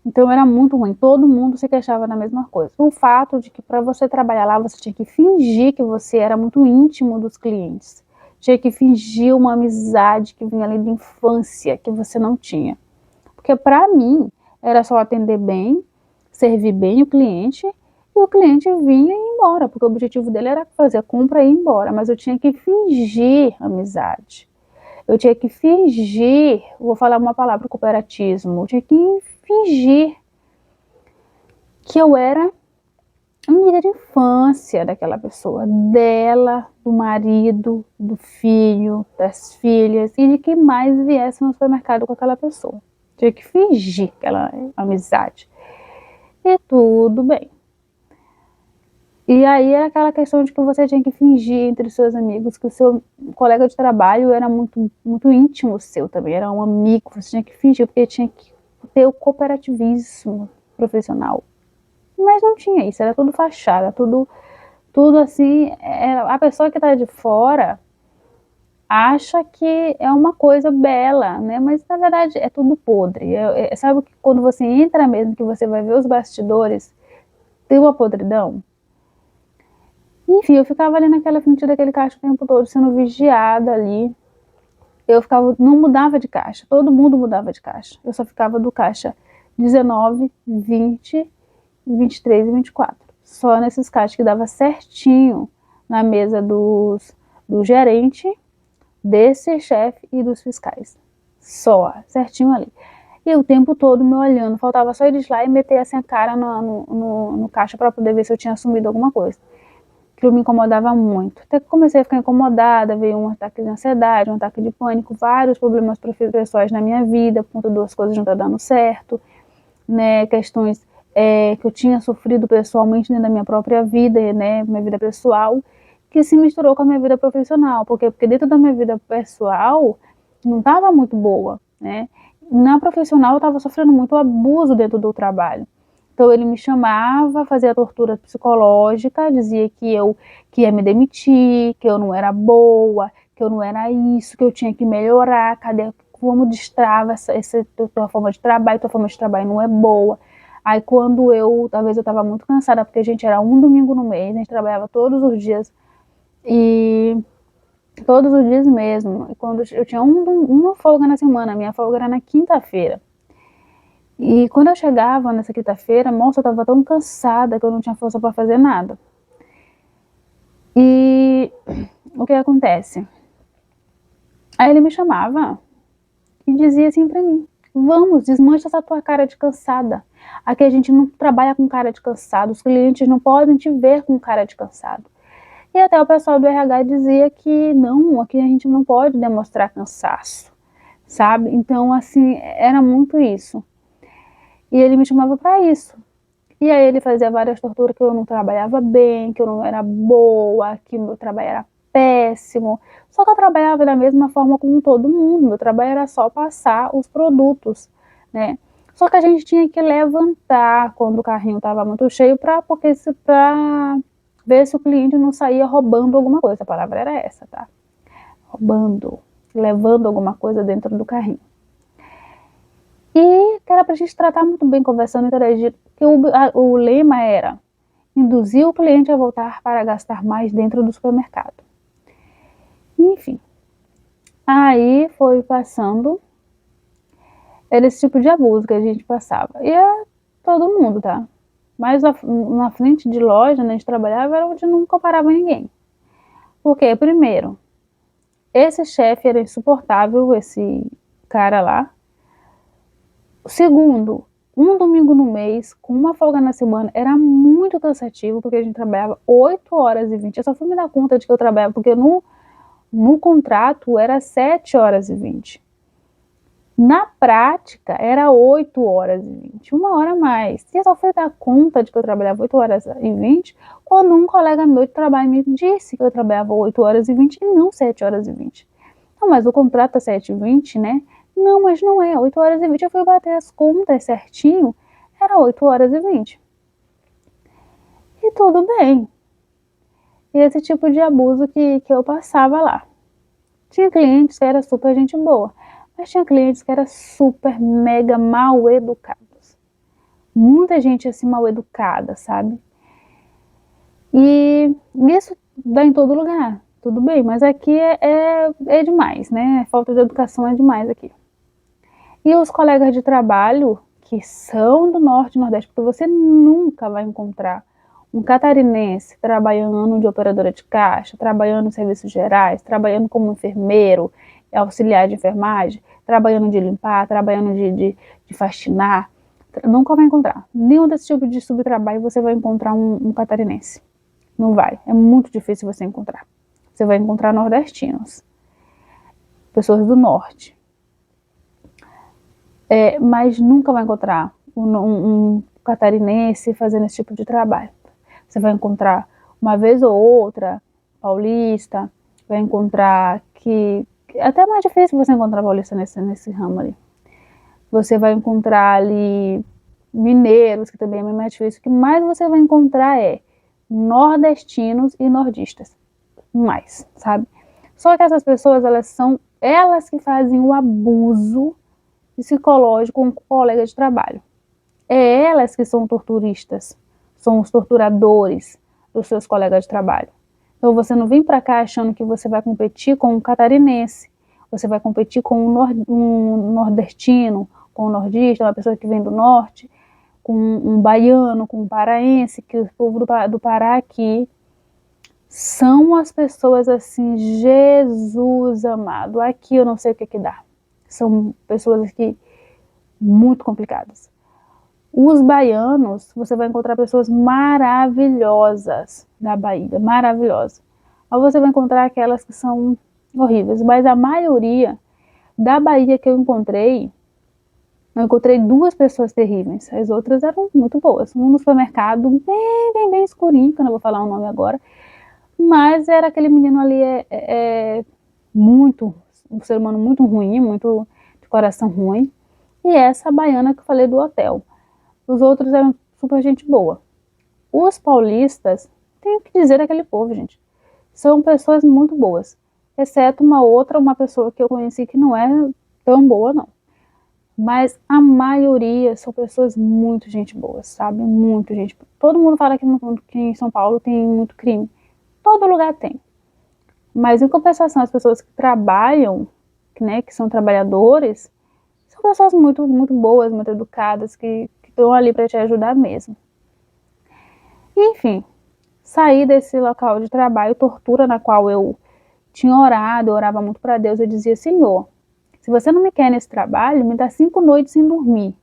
Então era muito ruim, todo mundo se queixava da mesma coisa. O fato de que para você trabalhar lá, você tinha que fingir que você era muito íntimo dos clientes. Tinha que fingir uma amizade que vinha ali de infância, que você não tinha. Porque para mim, era só atender bem, servir bem o cliente, e o cliente vinha e ia embora, porque o objetivo dele era fazer a compra e ir embora, mas eu tinha que fingir amizade. Eu tinha que fingir, vou falar uma palavra, cooperatismo, eu tinha que fingir que eu era amiga de infância daquela pessoa, dela, do marido, do filho, das filhas e de quem mais viesse no supermercado com aquela pessoa. Tinha que fingir aquela amizade. E tudo bem. E aí era aquela questão de que você tinha que fingir entre os seus amigos que o seu colega de trabalho era muito, muito íntimo seu também, era um amigo, você tinha que fingir, porque tinha que ter o cooperativismo profissional. Mas não tinha isso, era tudo fachada, tudo assim, a pessoa que está de fora acha que é uma coisa bela, né? Mas na verdade é tudo podre. Sabe que quando você entra mesmo, que você vai ver os bastidores, tem uma podridão? Enfim, eu ficava ali naquela frente daquele caixa o tempo todo, sendo vigiada ali. Eu ficava, não mudava de caixa, todo mundo mudava de caixa. Eu só ficava do caixa 19, 20, 23 e 24. Só nesses caixas que dava certinho na mesa do gerente, desse chefe e dos fiscais. Só, certinho ali. E o tempo todo me olhando, faltava só eles lá e meter assim a cara no caixa para poder ver se eu tinha assumido alguma coisa. Aquilo me incomodava muito. Até que comecei a ficar incomodada, veio um ataque de ansiedade, um ataque de pânico, vários problemas pessoais na minha vida, por conta das coisas não estar dando certo, né, questões que eu tinha sofrido pessoalmente dentro da minha própria vida, né, minha vida pessoal, que se misturou com a minha vida profissional, porque dentro da minha vida pessoal não estava muito boa, né, na profissional eu estava sofrendo muito abuso dentro do trabalho. Então ele me chamava, fazia tortura psicológica, dizia que ia me demitir, que eu não era boa, que eu não era isso, que eu tinha que melhorar, cadê, como destrava essa tua forma de trabalho não é boa. Aí quando talvez eu estava muito cansada, porque a gente era um domingo no mês, a gente trabalhava todos os dias, e todos os dias mesmo. E quando eu tinha uma folga na semana, a minha folga era na quinta-feira. E quando eu chegava nessa quinta-feira, nossa, eu estava tão cansada que eu não tinha força para fazer nada. E o que acontece? Aí ele me chamava e dizia assim para mim: vamos, desmancha essa tua cara de cansada. Aqui a gente não trabalha com cara de cansado, os clientes não podem te ver com cara de cansado. E até o pessoal do RH dizia que não, aqui a gente não pode demonstrar cansaço, sabe? Então, assim, era muito isso. E ele me chamava para isso. E aí ele fazia várias torturas, que eu não trabalhava bem, que eu não era boa, que meu trabalho era péssimo. Só que eu trabalhava da mesma forma como todo mundo. Meu trabalho era só passar os produtos, né? Só que a gente tinha que levantar quando o carrinho estava muito cheio para ver se o cliente não saía roubando alguma coisa. A palavra era essa, tá? Roubando, levando alguma coisa dentro do carrinho. E que era para a gente tratar muito bem, conversando, interagindo, que o lema era induzir o cliente a voltar para gastar mais dentro do supermercado. Enfim, aí foi passando, era esse tipo de abuso que a gente passava. E é todo mundo, tá? Mas na frente de loja, onde a gente trabalhava, era onde não comparava ninguém. Porque, primeiro, esse chefe era insuportável, esse cara lá. Segundo, um domingo no mês, com uma folga na semana, era muito cansativo, porque a gente trabalhava 8 horas e 20. Eu só fui me dar conta de que eu trabalhava, porque no contrato era 7 horas e 20. Na prática, era 8 horas e 20, uma hora a mais. E eu só fui dar conta de que eu trabalhava 8 horas e 20, quando um colega meu de trabalho me disse que eu trabalhava 8 horas e 20 e não 7 horas e 20. Não, mas o contrato é 7 e 20, né? Não, mas não é, 8 horas e 20, eu fui bater as contas certinho, era 8 horas e 20. E tudo bem. E esse tipo de abuso que eu passava lá. Tinha clientes que eram super gente boa, mas tinha clientes que eram super, mega mal educados. Muita gente assim mal educada, sabe? E isso dá em todo lugar, tudo bem, mas aqui é demais, né? Falta de educação é demais aqui. E os colegas de trabalho que são do Norte e Nordeste, porque você nunca vai encontrar um catarinense trabalhando de operadora de caixa, trabalhando em serviços gerais, trabalhando como enfermeiro, auxiliar de enfermagem, trabalhando de limpar, trabalhando de faxinar, nunca vai encontrar. Nenhum desse tipo de subtrabalho você vai encontrar um catarinense. Não vai. É muito difícil você encontrar. Você vai encontrar nordestinos, pessoas do norte. Mas nunca vai encontrar um catarinense fazendo esse tipo de trabalho. Você vai encontrar uma vez ou outra paulista, vai encontrar que é até mais difícil você encontrar paulista nesse ramo ali. Você vai encontrar ali mineiros, que também é mais difícil. O que mais você vai encontrar é nordestinos e nordistas. Mais, sabe? Só que essas pessoas, elas que fazem o abuso psicológico com o colega de trabalho. É elas que são torturistas, são os torturadores dos seus colegas de trabalho. Então você não vem para cá achando que você vai competir com um catarinense, você vai competir com um nordestino, com um nordista, uma pessoa que vem do norte, com um baiano, com um paraense, que o povo do Pará aqui são as pessoas assim, Jesus amado, aqui eu não sei o que dá. São pessoas aqui muito complicadas. Os baianos, você vai encontrar pessoas maravilhosas da Bahia, maravilhosas. Aí você vai encontrar aquelas que são horríveis, mas a maioria da Bahia que eu encontrei 2 pessoas terríveis, as outras eram muito boas. Um no supermercado, bem escurinho, que eu não vou falar o nome agora, mas era aquele menino ali, um ser humano muito ruim, muito de coração ruim, e essa baiana que eu falei do hotel. Os outros eram super gente boa. Os paulistas, tenho que dizer aquele povo, gente, são pessoas muito boas, exceto uma pessoa que eu conheci que não é tão boa, não. Mas a maioria são pessoas muito gente boa, sabe? Muito gente boa. Todo mundo fala que em São Paulo tem muito crime. Todo lugar tem. Mas em compensação, as pessoas que trabalham, né, que são trabalhadores, são pessoas muito, muito boas, muito educadas, que estão ali para te ajudar mesmo. Enfim, saí desse local de trabalho, tortura na qual eu tinha orado, eu orava muito para Deus, eu dizia: Senhor, se você não me quer nesse trabalho, me dá 5 noites sem dormir,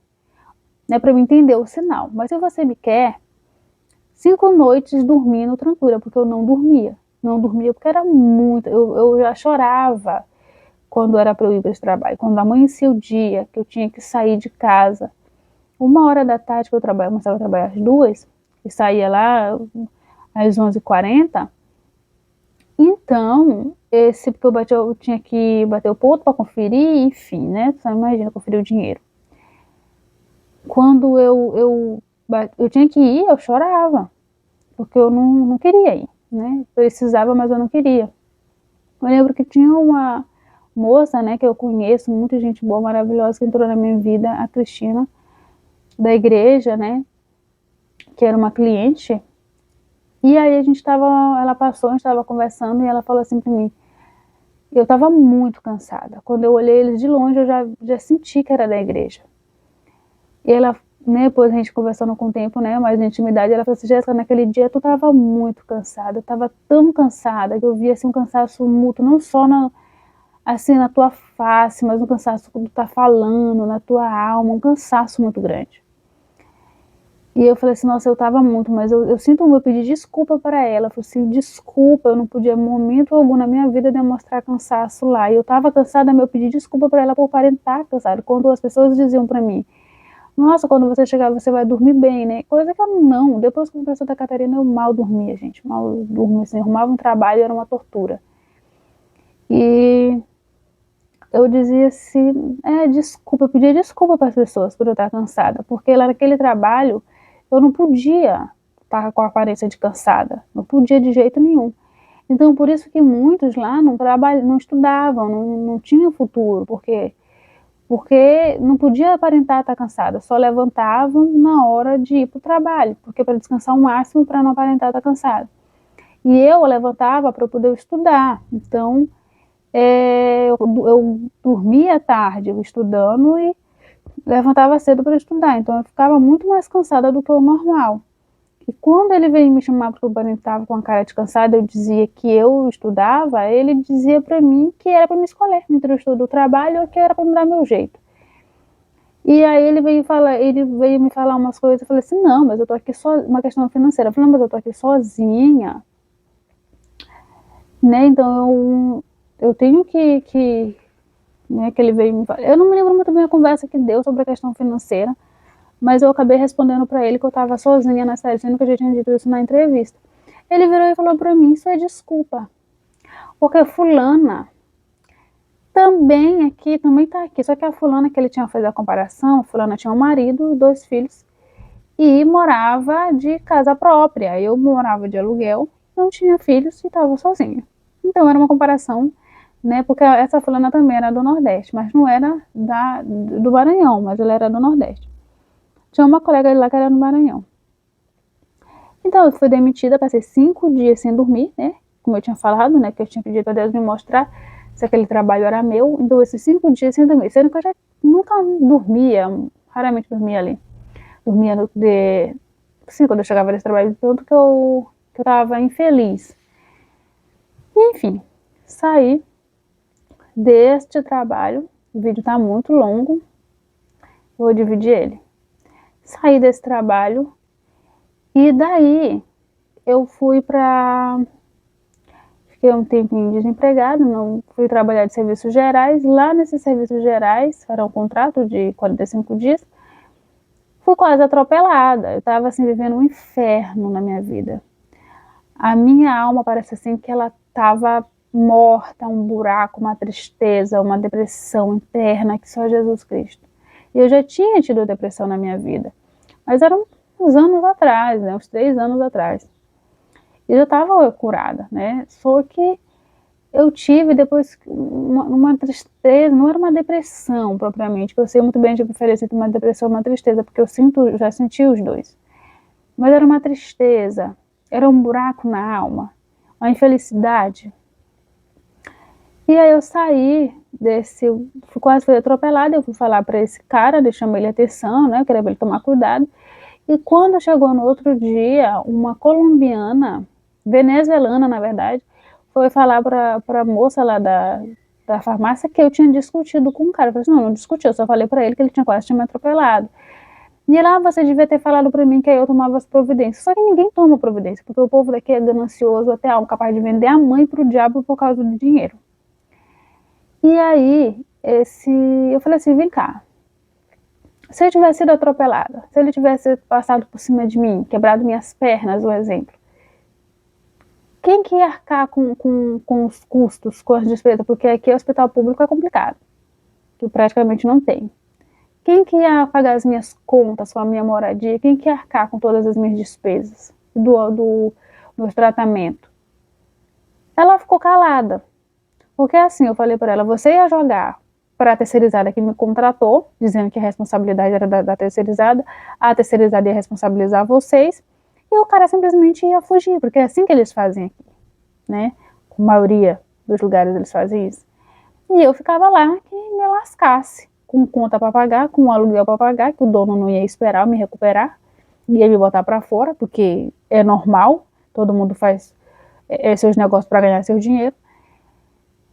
né, para eu entender o sinal. Mas se você me quer, 5 noites dormindo tranquila, porque eu não dormia. Não dormia porque era muito, eu já chorava quando era para eu ir para esse trabalho. Quando amanhecia o dia, que eu tinha que sair de casa, 1h da tarde que eu começava a trabalhar às 2, e saía lá às 11h40, então, porque eu tinha que bater o ponto para conferir, enfim, né? Só imagina, conferir o dinheiro. Quando eu tinha que ir, eu chorava, porque eu não queria ir, né? Precisava, mas eu não queria. Eu lembro que tinha uma moça, né, que eu conheço, muita gente boa, maravilhosa, que entrou na minha vida, a Cristina, da igreja, né, que era uma cliente. E aí ela passou, a gente estava conversando e ela falou assim para mim, eu estava muito cansada. Quando eu olhei eles de longe, eu já senti que era da igreja. E ela, né, depois a gente conversando com o tempo, né, mais de intimidade, ela falou assim: Jéssica, naquele dia tu estava muito cansada, eu estava tão cansada que eu via assim um cansaço mútuo, não só assim na tua face, mas um cansaço quando tu tá falando, na tua alma, um cansaço muito grande. E eu falei assim: nossa, eu tava muito, mas eu sinto, eu pedi desculpa para ela. Eu falei assim: desculpa, eu não podia, em momento algum na minha vida, demonstrar cansaço lá. E eu tava cansada, mas eu pedi desculpa para ela por aparentar cansada. Quando as pessoas diziam para mim: nossa, quando você chegar, você vai dormir bem, né? Coisa que eu não. Depois que eu comecei Santa Catarina, eu mal dormia, gente. Mal dormia, assim, arrumava um trabalho, era uma tortura. E eu dizia assim, desculpa, eu pedia desculpa para as pessoas por eu estar cansada, porque lá naquele trabalho eu não podia estar com a aparência de cansada, não podia de jeito nenhum. Então por isso que muitos lá não estudavam, não tinham futuro, porque não podia aparentar estar cansada, só levantavam na hora de ir para o trabalho, porque para descansar o máximo para não aparentar estar cansada. E eu levantava para poder estudar, então eu dormia tarde estudando e levantava cedo para estudar, então eu ficava muito mais cansada do que o normal. E quando ele veio me chamar porque o Barney estava com a cara de cansada, eu dizia que eu estudava, ele dizia para mim que era para me escolher entre o estudo do trabalho ou que era para me dar meu jeito. E aí ele veio me falar umas coisas, eu falei assim, não, mas eu tô aqui só, uma questão financeira. Eu falei, não, mas eu tô aqui sozinha, né, então eu tenho né, que ele veio me falar. Eu não me lembro muito bem a conversa que deu sobre a questão financeira, mas eu acabei respondendo pra ele que eu tava sozinha na cidade, sendo que eu já tinha dito isso na entrevista. Ele virou e falou pra mim, isso é desculpa, porque fulana também tá aqui, só que a fulana que ele tinha feito a comparação, a fulana tinha um marido, 2 filhos, e morava de casa própria. Eu morava de aluguel, não tinha filhos e estava sozinha. Então era uma comparação, né? Porque essa fulana também era do Nordeste, mas não era do Maranhão, mas ela era do Nordeste. Tinha uma colega lá que era do Maranhão. Então eu fui demitida, passei 5 dias sem dormir, né? Como eu tinha falado, né? Que eu tinha pedido a Deus me mostrar se aquele trabalho era meu. Então esses 5 dias sem dormir, sendo que eu já nunca dormia, raramente dormia ali. Dormia sim, quando eu chegava nesse trabalho, tanto que eu tava infeliz. Enfim, saí deste trabalho, o vídeo tá muito longo, vou dividir ele. Saí desse trabalho e daí eu fiquei um tempinho desempregado, não fui trabalhar de serviços gerais. Lá nesses serviços gerais, era um contrato de 45 dias, fui quase atropelada. Eu tava assim vivendo um inferno na minha vida. A minha alma parece assim que ela estava morta, um buraco, uma tristeza, uma depressão interna que só Jesus Cristo. E eu já tinha tido depressão na minha vida, mas eram uns anos atrás, né, uns 3 anos atrás. E eu estava curada, né? Só que eu tive depois uma tristeza, não era uma depressão propriamente, que eu sei muito bem a diferença entre uma depressão e uma tristeza, porque eu já senti os dois. Mas era uma tristeza, era um buraco na alma, uma infelicidade. E aí eu saí quase fui atropelada, eu fui falar para esse cara, de chamar ele atenção, né, eu queria ele tomar cuidado. E quando chegou no outro dia, uma colombiana, venezuelana na verdade, foi falar para a moça lá da farmácia que eu tinha discutido com o cara. Eu falei assim, não discuti, eu só falei para ele que ele quase tinha me atropelado. E lá você devia ter falado para mim que aí eu tomava as providências. Só que ninguém toma providência, porque o povo daqui é ganancioso até algo capaz de vender a mãe pro diabo por causa do dinheiro. E aí, eu falei assim, vem cá, se eu tivesse sido atropelada, se ele tivesse passado por cima de mim, quebrado minhas pernas, um exemplo, quem que ia arcar com os custos, com as despesas? Porque aqui o hospital público é complicado, que praticamente não tem. Quem que ia pagar as minhas contas com a minha moradia? Quem que ia arcar com todas as minhas despesas do meu tratamento? Ela ficou calada. Porque assim, eu falei para ela, você ia jogar para a terceirizada que me contratou, dizendo que a responsabilidade era da terceirizada, a terceirizada ia responsabilizar vocês, e o cara simplesmente ia fugir, porque é assim que eles fazem aqui, né? Com a maioria dos lugares eles fazem isso. E eu ficava lá que me lascasse, com conta para pagar, com aluguel para pagar, que o dono não ia esperar me recuperar, ia me botar para fora, porque é normal, todo mundo faz seus negócios para ganhar seu dinheiro.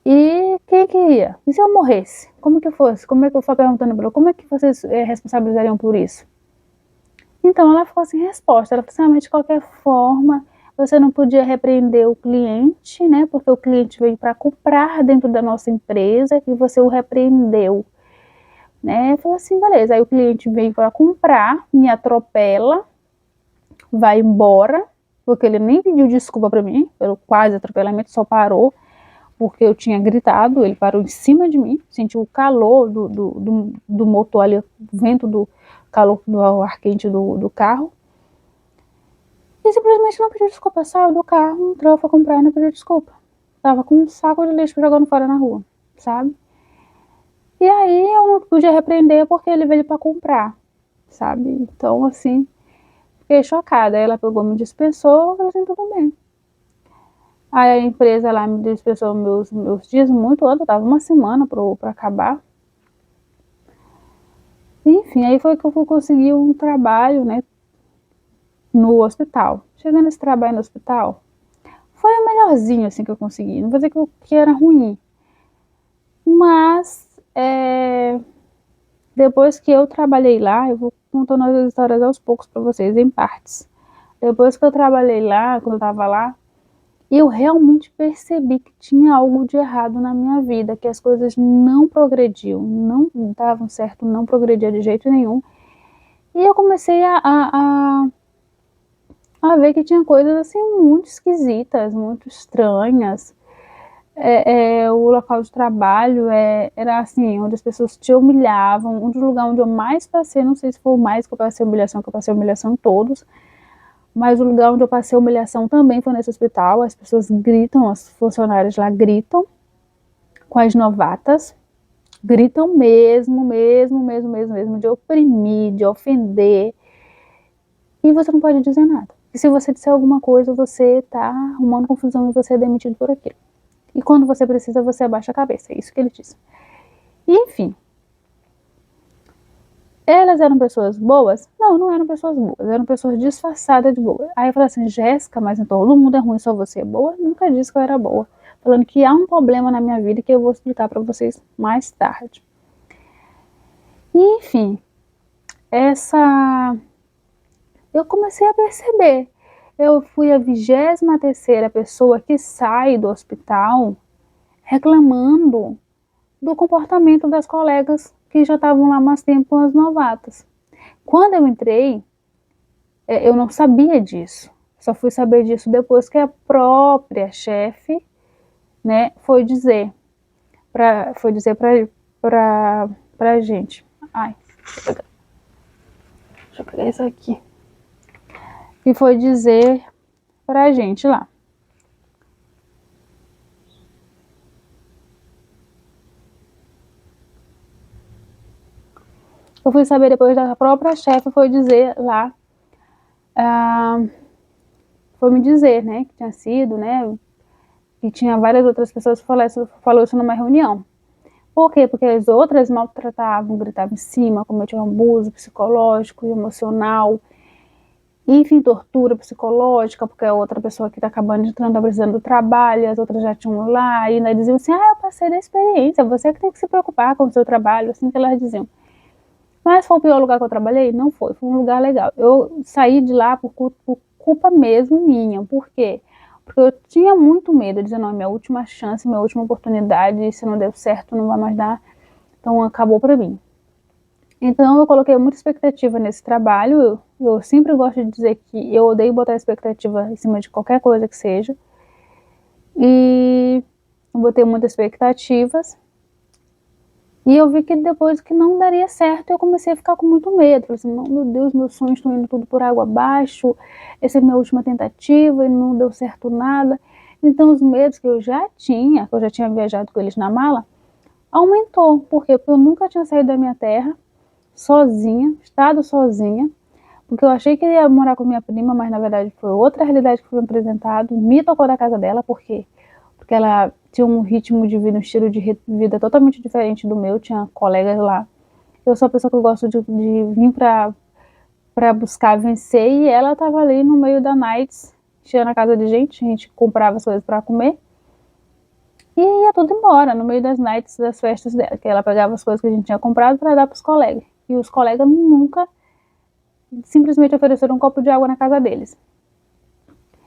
E quem que ia? E se eu morresse? Como que fosse? Como é que eu fui perguntando para ela, como é que vocês responsabilizariam por isso? Então ela ficou sem resposta. Ela falou assim, mas de qualquer forma, você não podia repreender o cliente, né? Porque o cliente veio para comprar dentro da nossa empresa e você o repreendeu, né? Eu falei assim, beleza. Aí o cliente veio para comprar, me atropela, vai embora, porque ele nem pediu desculpa para mim, pelo quase atropelamento, só parou porque eu tinha gritado, ele parou em cima de mim, sentiu o calor do motor ali, o vento do calor do ar quente do carro, e simplesmente não pediu desculpa, saiu do carro, entrou, foi comprar e não pediu desculpa. Tava com um saco de lixo jogando fora na rua, sabe? E aí eu não podia repreender porque ele veio para comprar, sabe? Então, assim, fiquei chocada. Aí ela pegou, me dispensou, eu falei assim, tudo bem. Aí a empresa lá me dispensou meus dias muito antes, tava uma semana para acabar. Enfim, aí foi que eu fui conseguir um trabalho, né, no hospital. Chegando nesse trabalho no hospital, foi o melhorzinho assim que eu consegui. Não vou dizer que era ruim, mas Depois que eu trabalhei lá, eu vou contando as histórias aos poucos para vocês, em partes. Depois que eu trabalhei lá, quando eu estava lá, eu realmente percebi que tinha algo de errado na minha vida, que as coisas não progrediam, não davam certo, não progredia de jeito nenhum. E eu comecei a ver que tinha coisas assim muito esquisitas, muito estranhas. O local de trabalho era assim, onde as pessoas te humilhavam, o lugar onde eu mais passei, não sei se foi o mais que eu passei humilhação em todos, mas o lugar onde eu passei humilhação também foi nesse hospital. As pessoas gritam, as funcionárias lá gritam com as novatas, gritam mesmo, de oprimir, de ofender, e você não pode dizer nada. E se você disser alguma coisa, você está arrumando confusão e você é demitido por aquilo. E quando você precisa, você abaixa a cabeça. É isso que ele disse. E, enfim. Elas eram pessoas boas? Não, não eram pessoas boas. Eram pessoas disfarçadas de boas. Aí eu falei assim, Jéssica, mas então todo mundo é ruim, só você é boa? Nunca disse que eu era boa. Falando que há um problema na minha vida que eu vou explicar para vocês mais tarde. E, enfim. Eu comecei a perceber. Eu fui a 23ª pessoa que sai do hospital reclamando do comportamento das colegas que já estavam lá mais tempo, as novatas. Quando eu entrei, eu não sabia disso. Só fui saber disso depois que a própria chefe, né, foi dizer para gente. Ai, deixa eu pegar isso aqui. E foi dizer pra gente lá. Eu fui saber depois da própria chefe, foi dizer lá, foi me dizer, né, que tinha sido, né, e tinha várias outras pessoas que falou isso numa reunião. Por quê? Porque as outras maltratavam, gritavam em cima, cometiam abuso psicológico e emocional, enfim, tortura psicológica, porque a outra pessoa que está acabando de entrar está precisando do trabalho, as outras já tinham lá, e ainda diziam assim, eu passei da experiência, você que tem que se preocupar com o seu trabalho, assim que elas diziam. Mas foi o pior lugar que eu trabalhei? Não foi um lugar legal. Eu saí de lá por culpa mesmo minha. Por quê? Porque eu tinha muito medo de dizer, não, é minha última chance, minha última oportunidade, se não deu certo, não vai mais dar. Então acabou para mim. Então eu coloquei muita expectativa nesse trabalho. Eu sempre gosto de dizer que eu odeio botar expectativa em cima de qualquer coisa que seja. E eu botei muitas expectativas. E eu vi que depois que não daria certo, eu comecei a ficar com muito medo. Falei assim, meu Deus, meus sonhos estão indo tudo por água abaixo, essa é a minha última tentativa e não deu certo nada. Então os medos que eu já tinha viajado com eles na mala, aumentou. Por quê? Porque eu nunca tinha saído da minha terra, sozinha, estado sozinha, porque eu achei que ia morar com minha prima, mas na verdade foi outra realidade que foi me apresentado, me tocou da casa dela, por quê? Porque ela tinha um ritmo de vida, um estilo de vida totalmente diferente do meu, tinha colegas lá. Eu sou a pessoa que eu gosto de vir pra buscar vencer, e ela tava ali no meio da nights, tinha na casa de gente, a gente comprava as coisas para comer, e ia tudo embora, no meio das nights, das festas dela, que ela pegava as coisas que a gente tinha comprado para dar pros colegas, e os colegas nunca simplesmente ofereceram um copo de água na casa deles.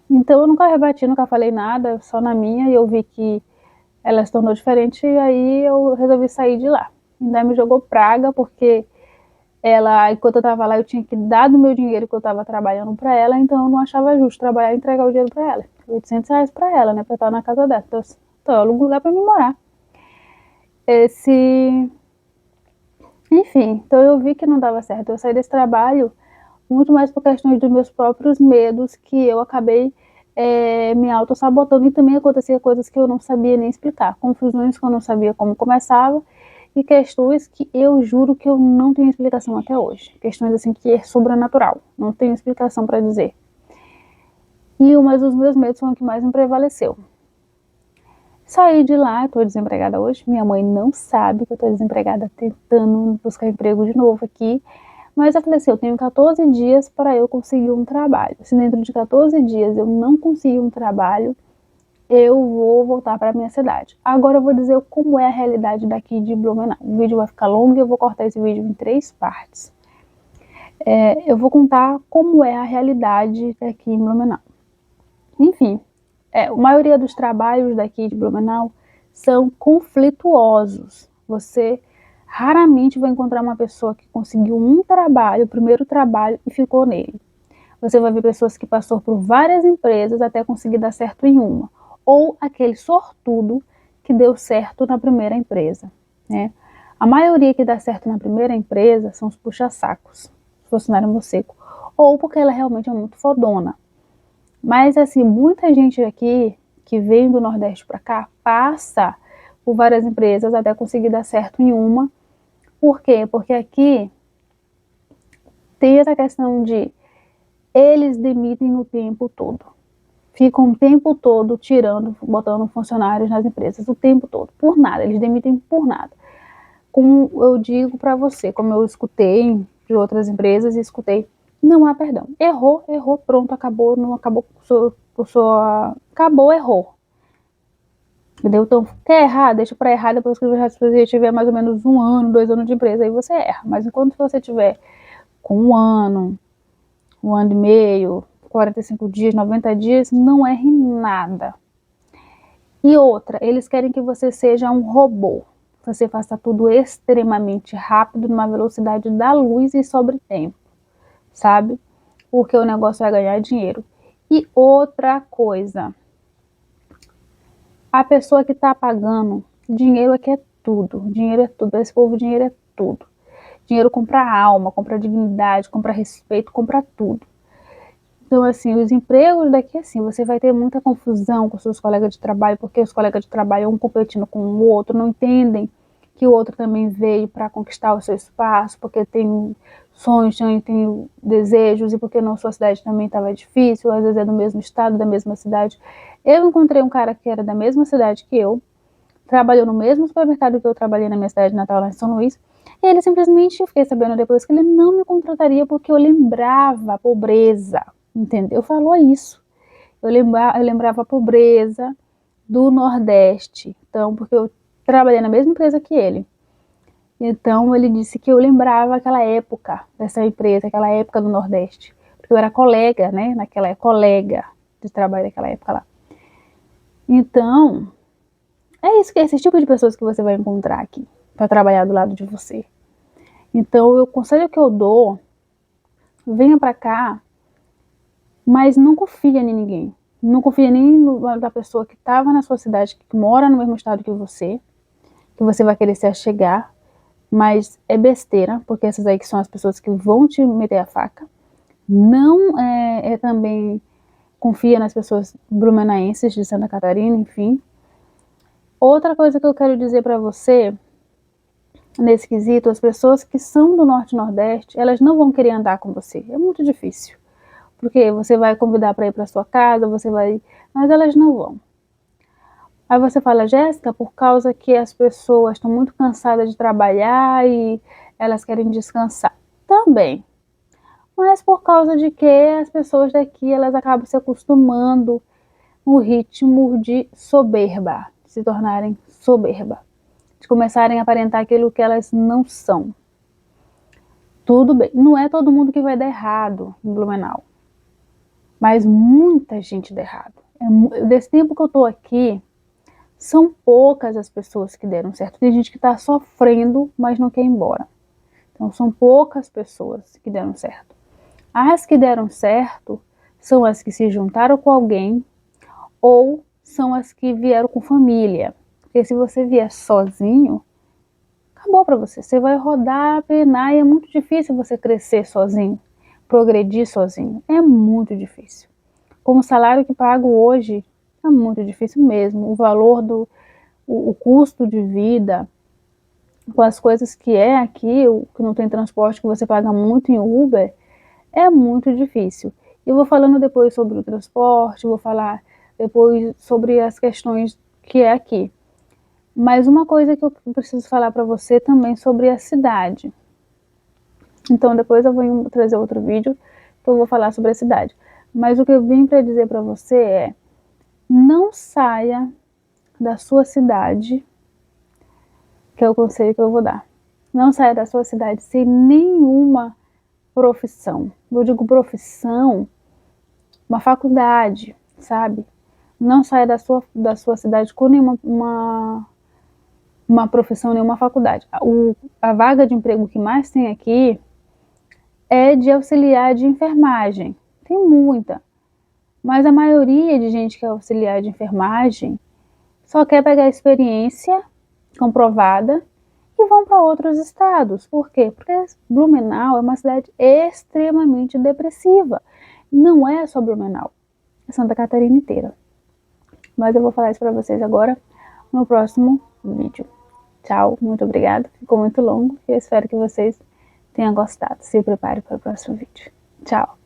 Então eu nunca rebati, nunca falei nada, só na minha, e eu vi que ela se tornou diferente, e aí eu resolvi sair de lá. Ainda me jogou praga, porque ela, enquanto eu estava lá, eu tinha que dar do meu dinheiro que eu estava trabalhando para ela, então eu não achava justo trabalhar e entregar o dinheiro para ela. R$ 800 para ela, né, para estar na casa dela. Então eu alugo um lugar para me morar. Enfim, então eu vi que não dava certo. Eu saí desse trabalho muito mais por questões dos meus próprios medos, que eu acabei me auto-sabotando, e também acontecia coisas que eu não sabia nem explicar, confusões que eu não sabia como começava, e questões que eu juro que eu não tenho explicação até hoje, questões assim que é sobrenatural, não tenho explicação para dizer. Mas os meus medos foram o que mais me prevaleceu. Saí de lá, estou desempregada hoje, minha mãe não sabe que eu estou desempregada, tentando buscar emprego de novo aqui. Mas eu falei assim, eu tenho 14 dias para eu conseguir um trabalho. Se dentro de 14 dias eu não conseguir um trabalho, eu vou voltar para minha cidade. Agora eu vou dizer como é a realidade daqui de Blumenau. O vídeo vai ficar longo e eu vou cortar esse vídeo em 3 partes. Eu vou contar como é a realidade daqui em Blumenau. Enfim, a maioria dos trabalhos daqui de Blumenau são conflituosos. Você raramente vai encontrar uma pessoa que conseguiu um trabalho, o primeiro trabalho, e ficou nele. Você vai ver pessoas que passou por várias empresas até conseguir dar certo em uma. Ou aquele sortudo que deu certo na primeira empresa, né? A maioria que dá certo na primeira empresa são os puxa-sacos, funcionário morcego. Ou porque ela realmente é muito fodona. Mas, assim, muita gente aqui que vem do Nordeste para cá passa por várias empresas até conseguir dar certo em uma. Por quê? Porque aqui tem essa questão de eles demitem o tempo todo. Ficam o tempo todo tirando, botando funcionários nas empresas, o tempo todo, por nada. Eles demitem por nada. Como eu digo para você, como eu escutei de outras empresas e escutei, não há perdão. Errou, errou, pronto, acabou, não acabou, acabou, errou. Entendeu? Então, quer errar, deixa para errar depois que você tiver mais ou menos 1 ano, 2 anos de empresa, aí você erra. Mas enquanto você tiver com 1 ano, 1 ano e meio, 45 dias, 90 dias, não erre nada. E outra, eles querem que você seja um robô. Você faça tudo extremamente rápido, numa velocidade da luz e sobre tempo, sabe? Porque o negócio é ganhar dinheiro. E outra coisa, a pessoa que está pagando, dinheiro aqui é tudo. Dinheiro é tudo. Esse povo, dinheiro é tudo. Dinheiro compra alma, compra dignidade, compra respeito, compra tudo. Então, assim, os empregos daqui, assim, você vai ter muita confusão com seus colegas de trabalho, porque os colegas de trabalho, um competindo com o outro, não entendem que o outro também veio para conquistar o seu espaço, porque tem sonhos, tem desejos, e porque na sua cidade também estava difícil, às vezes é do mesmo estado, da mesma cidade. Eu encontrei um cara que era da mesma cidade que eu, trabalhou no mesmo supermercado que eu trabalhei na minha cidade natal, lá em São Luís, e ele simplesmente, eu fiquei sabendo depois que ele não me contrataria porque eu lembrava a pobreza, entendeu? Falou isso. Eu lembrava a pobreza do Nordeste, então, porque eu trabalhei na mesma empresa que ele. Então, ele disse que eu lembrava aquela época dessa empresa, aquela época do Nordeste, porque eu era colega, né, colega de trabalho naquela época lá. Então, é isso, que é esse tipo de pessoas que você vai encontrar aqui, para trabalhar do lado de você. Então, o conselho que eu dou, venha para cá, mas não confia em ninguém. Não confia nem na pessoa que estava na sua cidade, que mora no mesmo estado que você vai querer se achegar, mas é besteira, porque essas aí que são as pessoas que vão te meter a faca. Não também confia nas pessoas blumenaenses de Santa Catarina, enfim. Outra coisa que eu quero dizer para você, nesse quesito, as pessoas que são do Norte e Nordeste, elas não vão querer andar com você. É muito difícil. Porque você vai convidar para ir para sua casa, mas elas não vão. Aí você fala, Jéssica, por causa que as pessoas estão muito cansadas de trabalhar e elas querem descansar. Também. Mas por causa de que as pessoas daqui, elas acabam se acostumando no ritmo de soberba, de se tornarem soberba, de começarem a aparentar aquilo que elas não são. Tudo bem, não é todo mundo que vai dar errado em Blumenau, mas muita gente dá errado. Desse tempo que eu tô aqui, são poucas as pessoas que deram certo. Tem gente que está sofrendo, mas não quer ir embora. Então, são poucas pessoas que deram certo. As que deram certo são as que se juntaram com alguém ou são as que vieram com família. Porque se você vier sozinho, acabou para você. Você vai rodar, penar e é muito difícil você crescer sozinho, progredir sozinho. É muito difícil. Com o salário que pago hoje, é muito difícil mesmo. O valor o custo de vida, com as coisas que é aqui, que não tem transporte, que você paga muito em Uber, é muito difícil. Eu vou falando depois sobre o transporte, vou falar depois sobre as questões que é aqui. Mas uma coisa que eu preciso falar para você também sobre a cidade. Então depois eu vou trazer outro vídeo que eu vou falar sobre a cidade. Mas o que eu vim para dizer para você é, não saia da sua cidade, que é o conselho que eu vou dar. Não saia da sua cidade sem nenhuma profissão. Eu digo profissão, uma faculdade, sabe? Não saia da sua cidade com nenhuma uma profissão, nenhuma faculdade. A vaga de emprego que mais tem aqui é de auxiliar de enfermagem. Tem muita. Mas a maioria de gente que é auxiliar de enfermagem só quer pegar experiência comprovada e vão para outros estados. Por quê? Porque Blumenau é uma cidade extremamente depressiva. Não é só Blumenau, é Santa Catarina inteira. Mas eu vou falar isso para vocês agora no próximo vídeo. Tchau, muito obrigada. Ficou muito longo e eu espero que vocês tenham gostado. Se prepare para o próximo vídeo. Tchau.